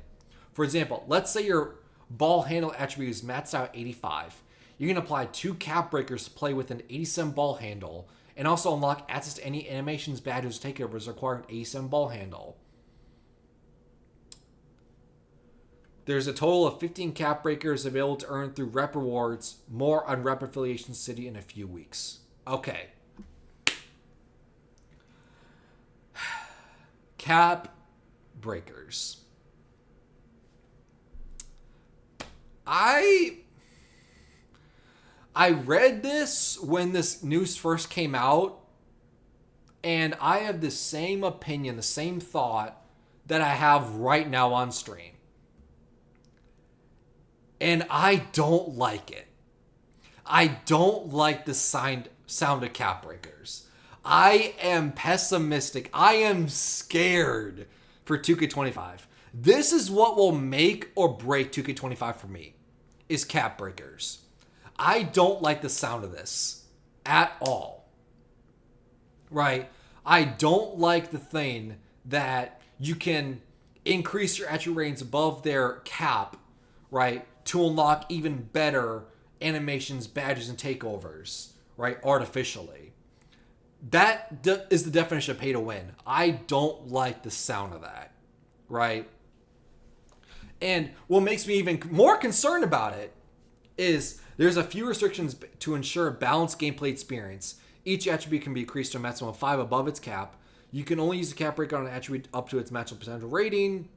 For example, let's say your ball handle attribute is maxed out at 85. You can apply 2 cap breakers to play with an 87 ball handle, and also unlock access to any animations, badges, takeovers requiring an 87 ball handle. There's a total of 15 cap breakers available to earn through rep rewards. More on Rep Affiliation City in a few weeks. Okay. Cap breakers. I read this when this news first came out, and I have the same opinion, the same thought that I have right now on stream. And I don't like it. I don't like the sound of cap breakers. I am pessimistic. I am scared for 2K25. This is what will make or break 2K25 for me, is cap breakers. I don't like the sound of this at all. Right? I don't like the thing that you can increase your attribute ratings above their cap, right, to unlock even better animations, badges, and takeovers, right, artificially. That is the definition of pay to win. I don't like the sound of that, right? And what makes me even more concerned about it is there's a few restrictions to ensure a balanced gameplay experience. Each attribute can be increased to a maximum of 5 above its cap. You can only use the cap breaker on an attribute up to its maximum potential rating,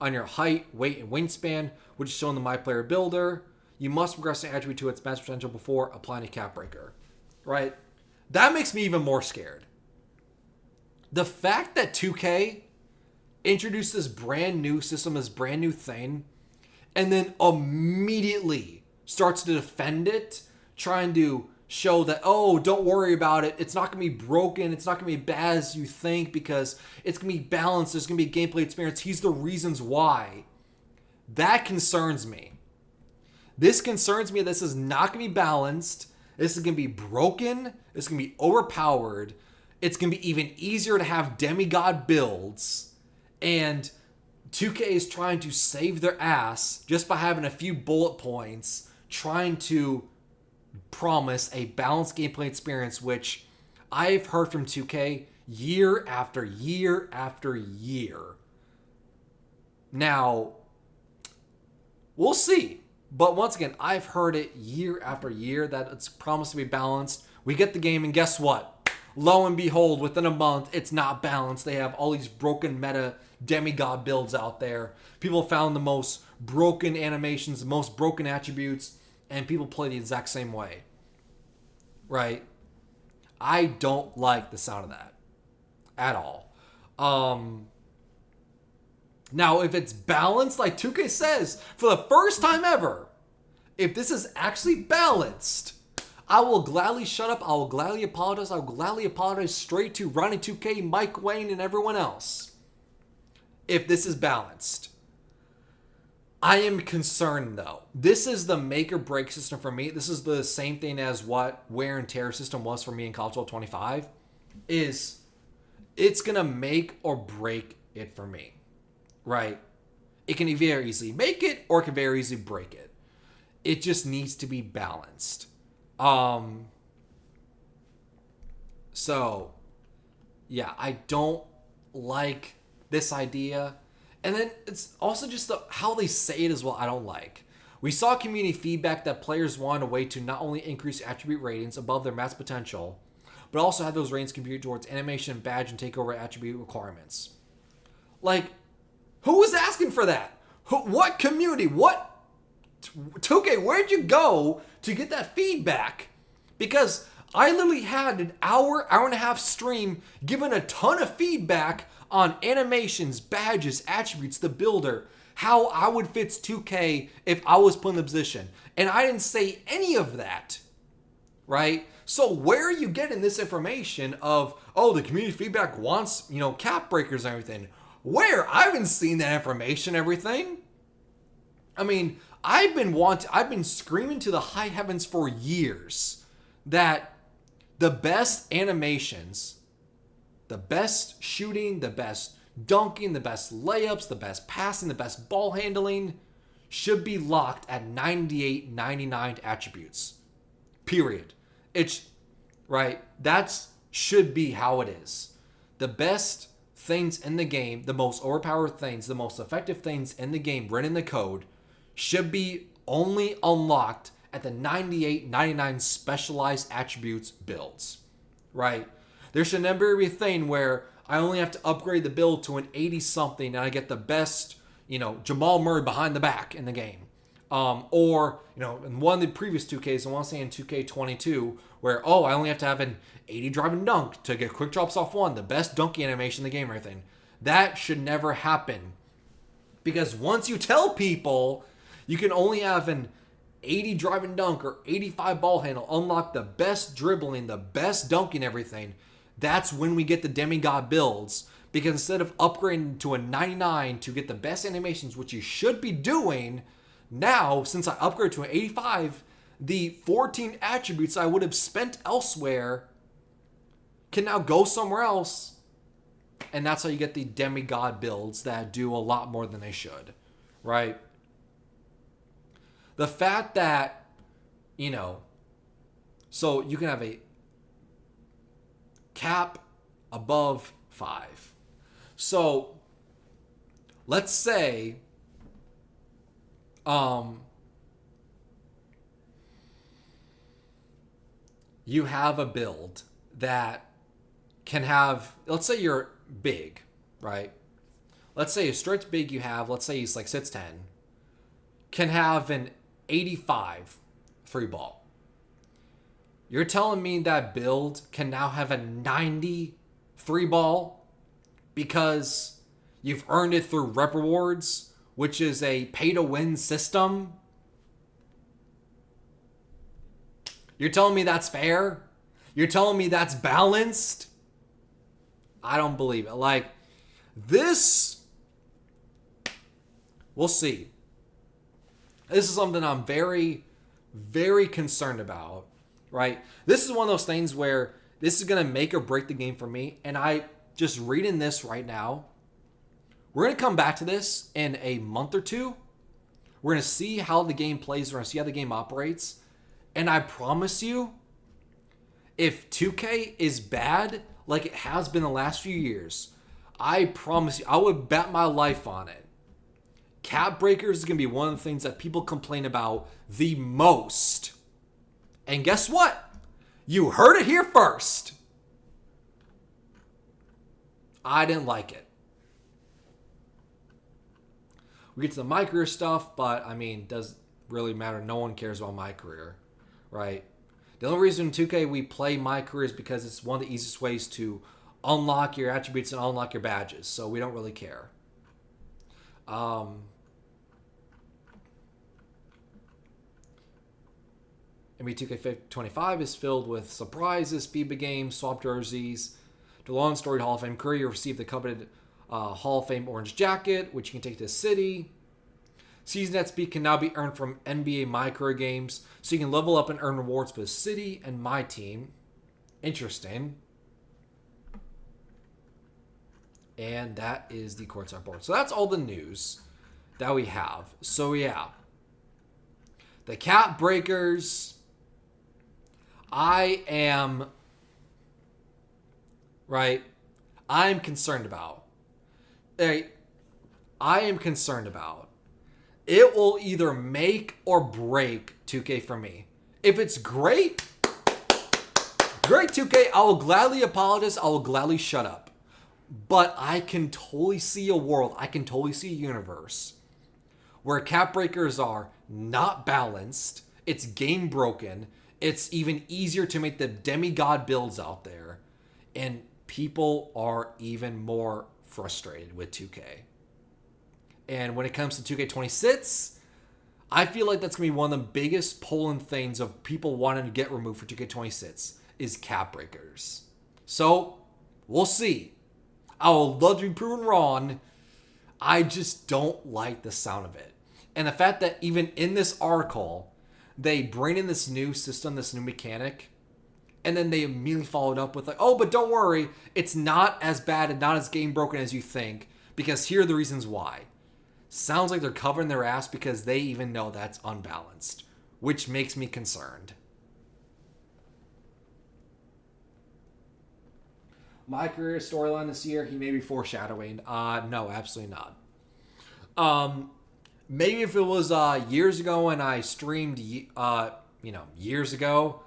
on your height, weight, and wingspan, which is shown in the My Player Builder. You must progress an attribute to its maximum potential before applying a cap breaker, right? That makes me even more scared. The fact that 2K introduced this brand new system, this brand new thing, and then immediately starts to defend it, trying to show that, oh, don't worry about it. It's not going to be broken. It's not going to be bad as you think because it's going to be balanced. There's going to be a gameplay experience. Here's the reasons why. That concerns me. This concerns me. This is not going to be balanced. This is going to be broken. It's going to be overpowered. It's going to be even easier to have demigod builds. And 2K is trying to save their ass just by having a few bullet points, trying to promise a balanced gameplay experience, which I've heard from 2K year after year after year. Now, we'll see. But once again, I've heard it year after year that it's promised to be balanced. We get the game, and guess what? lo and behold, within a month, it's not balanced. They have all these broken meta demigod builds out there. People found the most broken animations, the most broken attributes, and people play the exact same way. Right? I don't like the sound of that at all. Now, if it's balanced, like 2K says, for the first time ever, if this is actually balanced, I will gladly shut up. I will gladly apologize. I will gladly apologize straight to Ronnie 2K, Mike Wayne, and everyone else. If this is balanced. I am concerned, though. This is the make or break system for me. This is the same thing as what wear and tear system was for me in College World 25. Is it's going to make or break it for me. Right? It can very easily make it or it can very easily break it. It just needs to be balanced. So, yeah, I don't like this idea. And then it's also just how they say it as well I don't like. We saw community feedback that players wanted a way to not only increase attribute ratings above their max potential, but also have those ratings compute towards animation, badge, and takeover attribute requirements. Like, who was asking for that? What community? What? 2K, where'd you go to get that feedback? Because I literally had an hour and a half stream giving a ton of feedback on animations, badges, attributes, the builder, how I would fit 2K if I was put in the position. And I didn't say any of that, right? So where are you getting this information of, oh, the community feedback wants, cap breakers and everything? Where? I haven't seen that information, everything. I mean, I've been screaming to the high heavens for years that the best animations, the best shooting, the best dunking, the best layups, the best passing, the best ball handling should be locked at 98, 99 attributes. Period. It's right. That should be how it is. The best things in the game, the most overpowered things, the most effective things in the game written in the code should be only unlocked at the 98, 99 specialized attributes builds, right? There should never be a thing where I only have to upgrade the build to an 80-something and I get the best, Jamal Murray behind the back in the game. Or, in one of the previous 2Ks, I want to say in 2K22, where, I only have to have an 80 drive and dunk to get quick drops off one, the best dunking animation in the game or anything. That should never happen. Because once you tell people you can only have an 80 drive and dunk or 85 ball handle, unlock the best dribbling, the best dunking, everything, that's when we get the demigod builds. Because instead of upgrading to a 99 to get the best animations, which you should be doing, now, since I upgrade to an 85, the 14 attributes I would have spent elsewhere can now go somewhere else. And that's how you get the demigod builds that do a lot more than they should, right? The fact that, so you can have a cap above 5. So let's say you have a build that can have, let's say you're big, right? Let's say a straight big you have, let's say he's like 6'10", can have an 85 free ball. You're telling me that build can now have a 90 free ball because you've earned it through rep rewards, which is a pay-to-win system? You're telling me that's fair? You're telling me that's balanced? I don't believe it. Like, this, we'll see. This is something I'm very, very concerned about, right? This is one of those things where this is going to make or break the game for me. And I just reading this right now, we're going to come back to this in a month or two. We're going to see how the game plays. We're going to see how the game operates. And I promise you, if 2K is bad like it has been the last few years, I promise you, I would bet my life on it. Cap breakers is going to be one of the things that people complain about the most. And guess what? You heard it here first. I didn't like it. We get to the my career stuff, but I mean, does really matter. No one cares about my career, right? The only reason in 2K we play my career is because it's one of the easiest ways to unlock your attributes and unlock your badges. So we don't really care. NBA2K25 is filled with surprises, FIBA games, swap jerseys. The long storied Hall of Fame career, you receive the coveted Hall of Fame orange jacket, which you can take to the city. Season XP can now be earned from NBA My Career games, so you can level up and earn rewards for the city and my team. Interesting. And that is the courtside board. So that's all the news that we have. So yeah. The cap breakers. I'm concerned about. I am concerned about. It will either make or break 2K for me. If it's great 2K, I will gladly apologize. I will gladly shut up. But I can totally see a world, I can totally see a universe where cap breakers are not balanced, it's game broken, it's even easier to make the demigod builds out there, and people are even more frustrated with 2K. And when it comes to 2K26, I feel like that's going to be one of the biggest polling things of people wanting to get removed for 2K26 is cap breakers. So, we'll see. I would love to be proven wrong. I just don't like the sound of it. And the fact that even in this article, they bring in this new system, this new mechanic, and then they immediately followed up with like, oh, but don't worry, it's not as bad and not as game broken as you think, because here are the reasons why. Sounds like they're covering their ass because they even know that's unbalanced, which makes me concerned. My career storyline this year, he may be foreshadowing. No, absolutely not. Maybe if it was years ago when I streamed, years ago,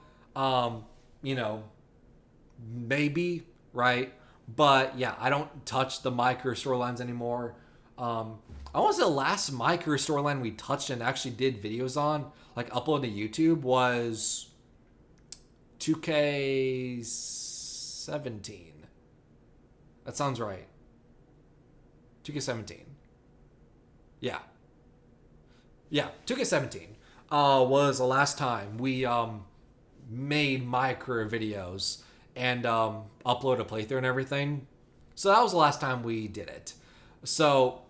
maybe, right? But yeah, I don't touch the my career storylines anymore. I want to say the last my career storyline we touched and actually did videos on, like uploaded to YouTube, was 2K17. That sounds right. 2K17. Yeah. Yeah, 2K17 was the last time we made my career videos and upload a playthrough and everything. So that was the last time we did it. So,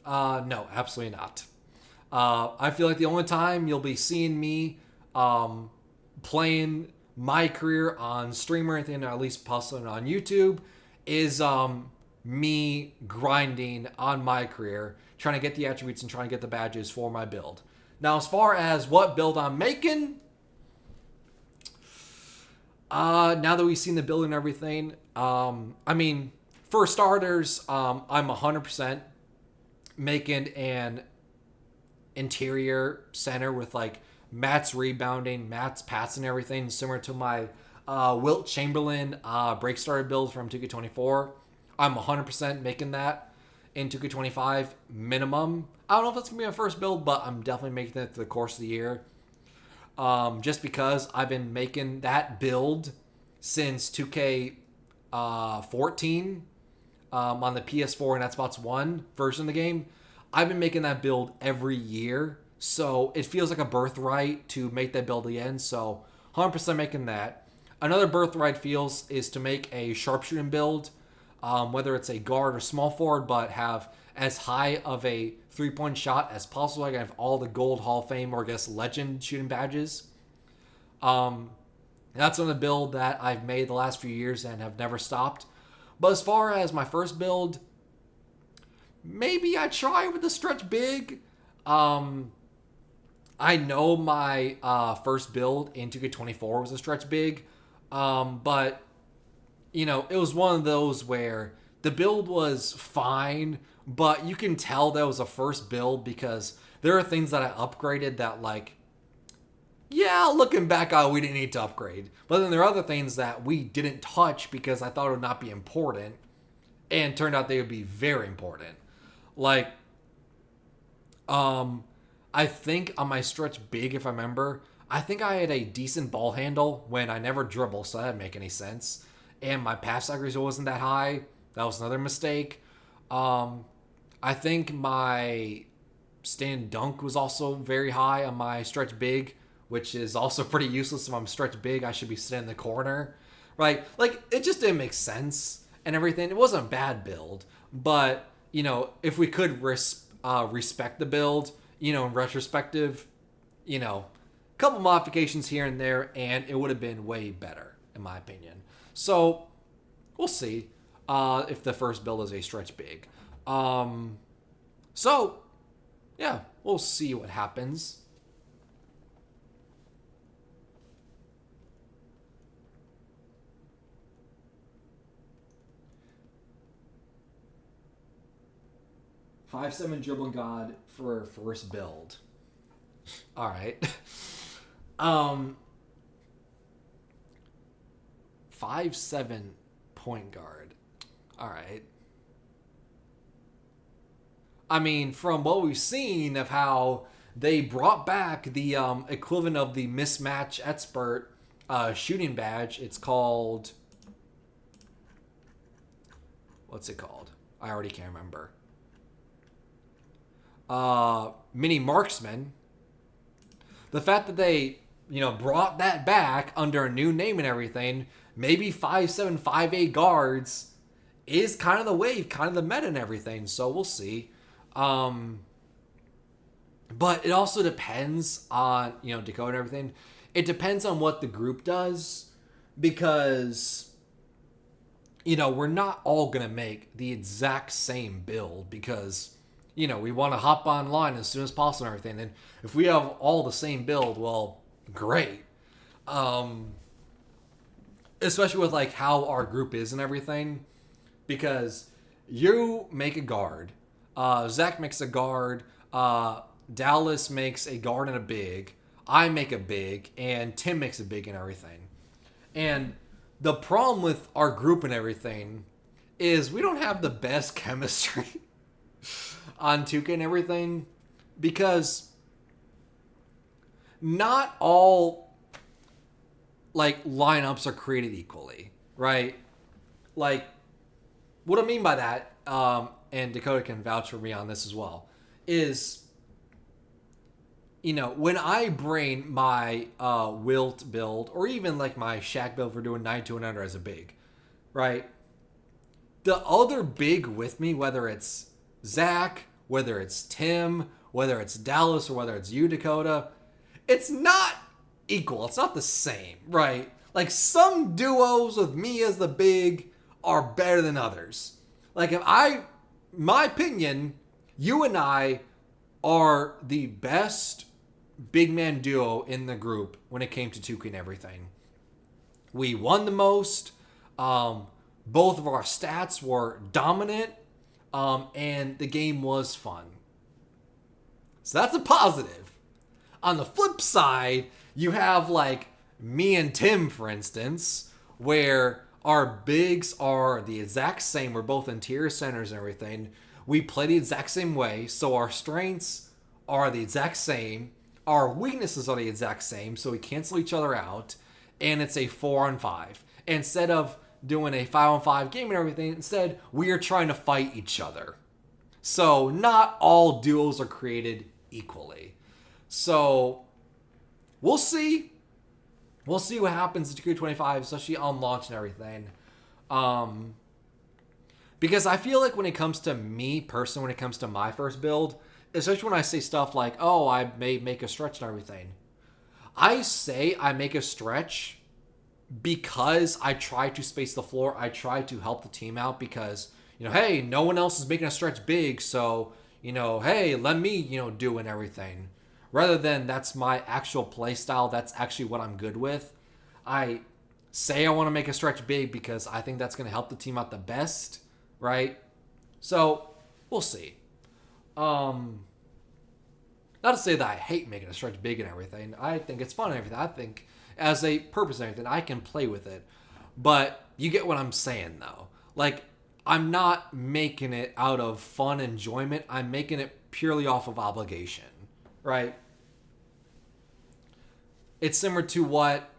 no, absolutely not. I feel like the only time you'll be seeing me playing my career on stream or anything, or at least posting on YouTube, is me grinding on my career, trying to get the attributes and trying to get the badges for my build. Now, as far as what build I'm making, now that we've seen the build and everything, for starters, I'm 100% making an interior center with like Matt's rebounding, Matt's passing, everything similar to my Wilt Chamberlain break starter build from 2K24. I'm 100% making that in 2K25 minimum. I don't know if that's going to be my first build, but I'm definitely making it through the course of the year. Just because I've been making that build since 2K14 on the PS4 and Xbox One version of the game. I've been making that build every year, so it feels like a birthright to make that build again. So 100% making that. Another birthright feels is to make a sharpshooting build, whether it's a guard or small forward, but have as high of a three-point shot as possible. I can have all the gold Hall of Fame or I guess legend shooting badges. That's on the build that I've made the last few years and have never stopped. But as far as my first build, maybe I try with the stretch big. I know my first build in 2K24 was a stretch big, but it was one of those where the build was fine, but you can tell that was a first build because there are things that I upgraded that looking back, we didn't need to upgrade. But then there are other things that we didn't touch because I thought it would not be important. and turned out they would be very important. Like, I think on my stretch big, if I remember, I think I had a decent ball handle when I never dribble, so that didn't make any sense. And my pass accuracy wasn't that high. That was another mistake. I think my stand dunk was also very high on my stretch big, which is also pretty useless. If I'm stretch big, I should be sitting in the corner, right? Like, it just didn't make sense and everything. It wasn't a bad build, but, you know, if we could respect the build, you know, in retrospective, you know, a couple modifications here and there, and it would have been way better, in my opinion. So, we'll see if the first build is a stretch big. So, yeah, we'll see what happens. Five seven dribbling god for first build. All right. 5'7" point guard. All right. I mean, from what we've seen of how they brought back the equivalent of the mismatch expert shooting badge, it's called. What's it called? I already can't remember. Mini marksman. The fact that they, you know, brought that back under a new name and everything, maybe 5'7", 5'8" guards is kind of the wave, kind of the meta and everything. So we'll see. But it also depends on, you know, Dakota and everything. It depends on what the group does, because, you know, we're not all going to make the exact same build, because, you know, we want to hop online as soon as possible and everything. And if we have all the same build, well, great. Especially with, like, how our group is and everything, because you make a guard, Zach makes a guard, Dallas makes a guard and a big, I make a big, and Tim makes a big and everything. And the problem with our group and everything is we don't have the best chemistry on 2K and everything, because not all, like, lineups are created equally, right? Like, what I mean by that, and Dakota can vouch for me on this as well, is, you know, when I bring my Wilt build, or even like my Shaq build for doing 9-2 and under as a big, right? The other big with me, whether it's Zach, whether it's Tim, whether it's Dallas, or whether it's you, Dakota, it's not equal. It's not the same, right? Like, some duos with me as the big are better than others. Like, my opinion, you and I are the best big man duo in the group when it came to 2K and everything. We won the most. Both of our stats were dominant. And the game was fun. So that's a positive. On the flip side, you have, like, me and Tim, for instance, where our bigs are the exact same. We're both interior centers and everything. We play the exact same way, so our strengths are the exact same. Our weaknesses are the exact same, so we cancel each other out. And it's a 4-on-5. Instead of doing a 5-on-5 game and everything, instead, we are trying to fight each other. So not all duos are created equally. So we'll see. We'll see what happens in 2K25, especially on launch and everything. Because I feel like when it comes to me personally, when it comes to my first build, especially when I say stuff like, oh, I may make a stretch and everything, I say I make a stretch because I try to space the floor. I try to help the team out because, you know, hey, no one else is making a stretch big, so, you know, hey, let me, you know, do and everything. Rather than that's my actual play style, that's actually what I'm good with. I say I want to make a stretch big because I think that's going to help the team out the best, right? So, we'll see. Not to say that I hate making a stretch big and everything. I think it's fun and everything. I think as a purpose and everything, I can play with it. But you get what I'm saying, though. Like, I'm not making it out of fun enjoyment. I'm making it purely off of obligation, right? It's similar to what,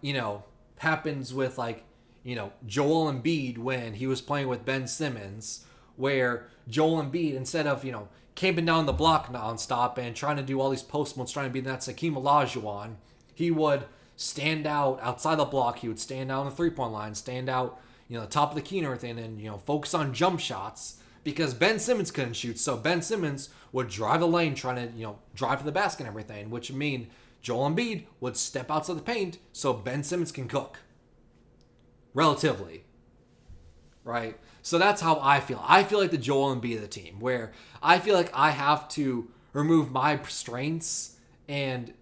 happens with like, Joel Embiid when he was playing with Ben Simmons, where Joel Embiid, instead of, camping down the block nonstop and trying to do all these post moves, trying to be that Hakeem Olajuwon, he would stand out outside the block. He would stand out on the 3-point line, stand out, top of the key and everything, and, focus on jump shots because Ben Simmons couldn't shoot. So Ben Simmons would drive the lane trying to, drive to the basket and everything, which would mean Joel Embiid would step outside the paint so Ben Simmons can cook. Relatively. Right? So that's how I feel. I feel like the Joel Embiid of the team, where I feel like I have to remove my strengths and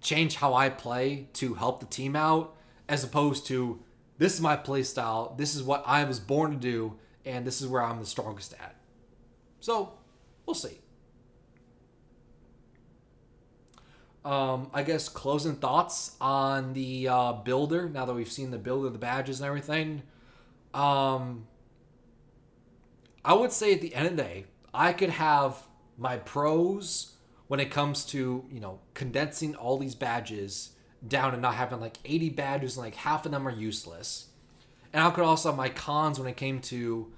change how I play to help the team out, as opposed to this is my play style, this is what I was born to do, and this is where I'm the strongest at. So, we'll see. I guess closing thoughts on the builder, now that we've seen the builder, the badges and everything. I would say at the end of the day, I could have my pros when it comes to, condensing all these badges down and not having like 80 badges and like half of them are useless. And I could also have my cons when it came to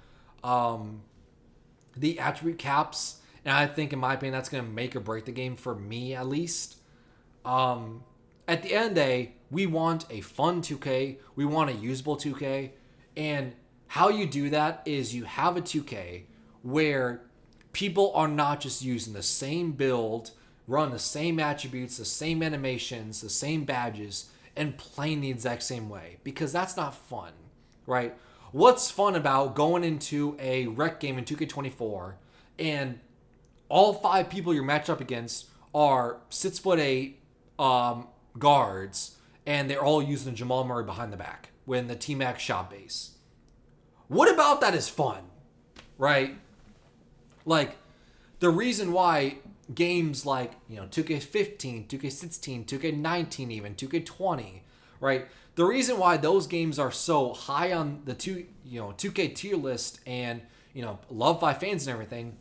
the attribute caps. And I think, in my opinion, that's going to make or break the game for me, at least. At the end of the day, we want a fun 2K. We want a usable 2K. And how you do that is you have a 2K where people are not just using the same build, run the same attributes, the same animations, the same badges, and playing the exact same way. Because that's not fun, right? What's fun about going into a rec game in 2K24 and all 5 people you're matched up against are 6'8" guards, and they're all using Jamal Murray behind the back when the T-Max shot base. What about that is fun, right? Like, the reason why games like, 2K15, 2K16, 2K19 even, 2K20, right? The reason why those games are so high on the 2K tier list and, loved by fans and everything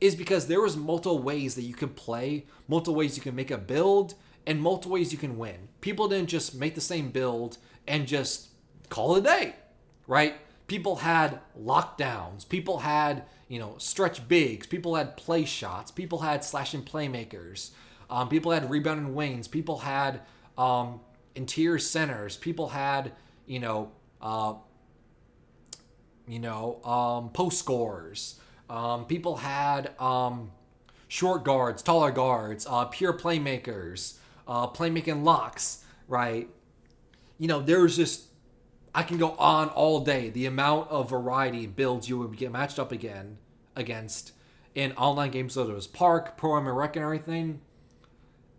is because there was multiple ways that you could play, multiple ways you can make a build, and multiple ways you can win. People didn't just make the same build and just call it a day, right? People had lockdowns. People had, stretch bigs. People had play shots. People had slashing playmakers. People had rebounding wings. People had interior centers. People had, post scorers. People had short guards, taller guards, pure playmakers, playmaking locks, right? There's just, I can go on all day. The amount of variety builds you would get matched up against in online games, so there was Park, Pro Am, and Rec and everything.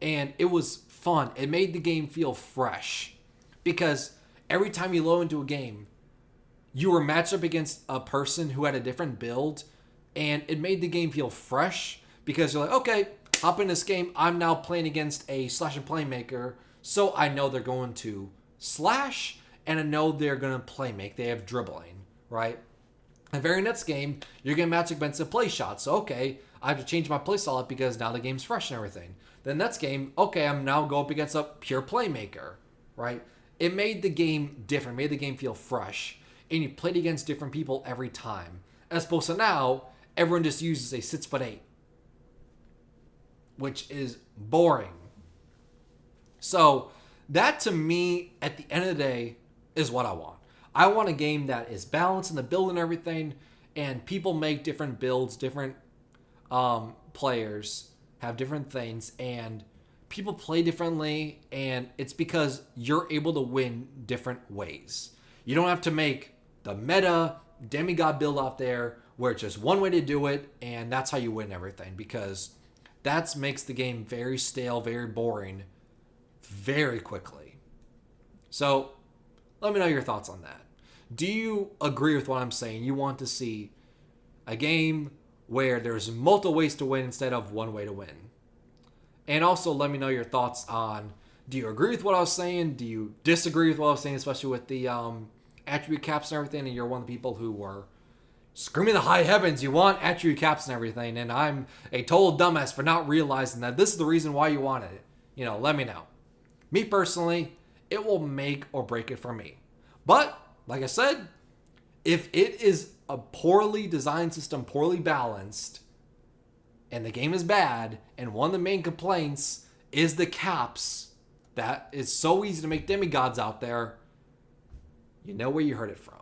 And it was fun. It made the game feel fresh. Because every time you load into a game, you were matched up against a person who had a different build. And it made the game feel fresh. Because you're like, okay, hop in this game. I'm now playing against a slash and playmaker. So I know they're going to slash. And I know they're going to play make. They have dribbling, right? The very next game, you're getting matched against a play shot. So, okay, I have to change my play style because now the game's fresh and everything. The next game, okay, I'm now going up against a pure playmaker, right? It made the game different. It made the game feel fresh. And you played against different people every time. As opposed to now, everyone just uses a 6'8", which is boring. So, that to me, at the end of the day, is what I want. I want a game that is balanced in the build and everything, and people make different builds, different players have different things, and people play differently, and it's because you're able to win different ways. You don't have to make the meta demigod build out there where it's just one way to do it, and that's how you win everything, because that makes the game very stale, very boring, very quickly. So, let me know your thoughts on that. Do you agree with what I'm saying? You want to see a game where there's multiple ways to win instead of one way to win? And also let me know your thoughts on, do you agree with what I was saying? Do you disagree with what I was saying, especially with the attribute caps and everything, and you're one of the people who were screaming the high heavens, you want attribute caps and everything, and I'm a total dumbass for not realizing that this is the reason why you wanted it, let me know. Me personally, it will make or break it for me. But, like I said, if it is a poorly designed system, poorly balanced, and the game is bad, and one of the main complaints is the caps, that is so easy to make demigods out there, you know where you heard it from.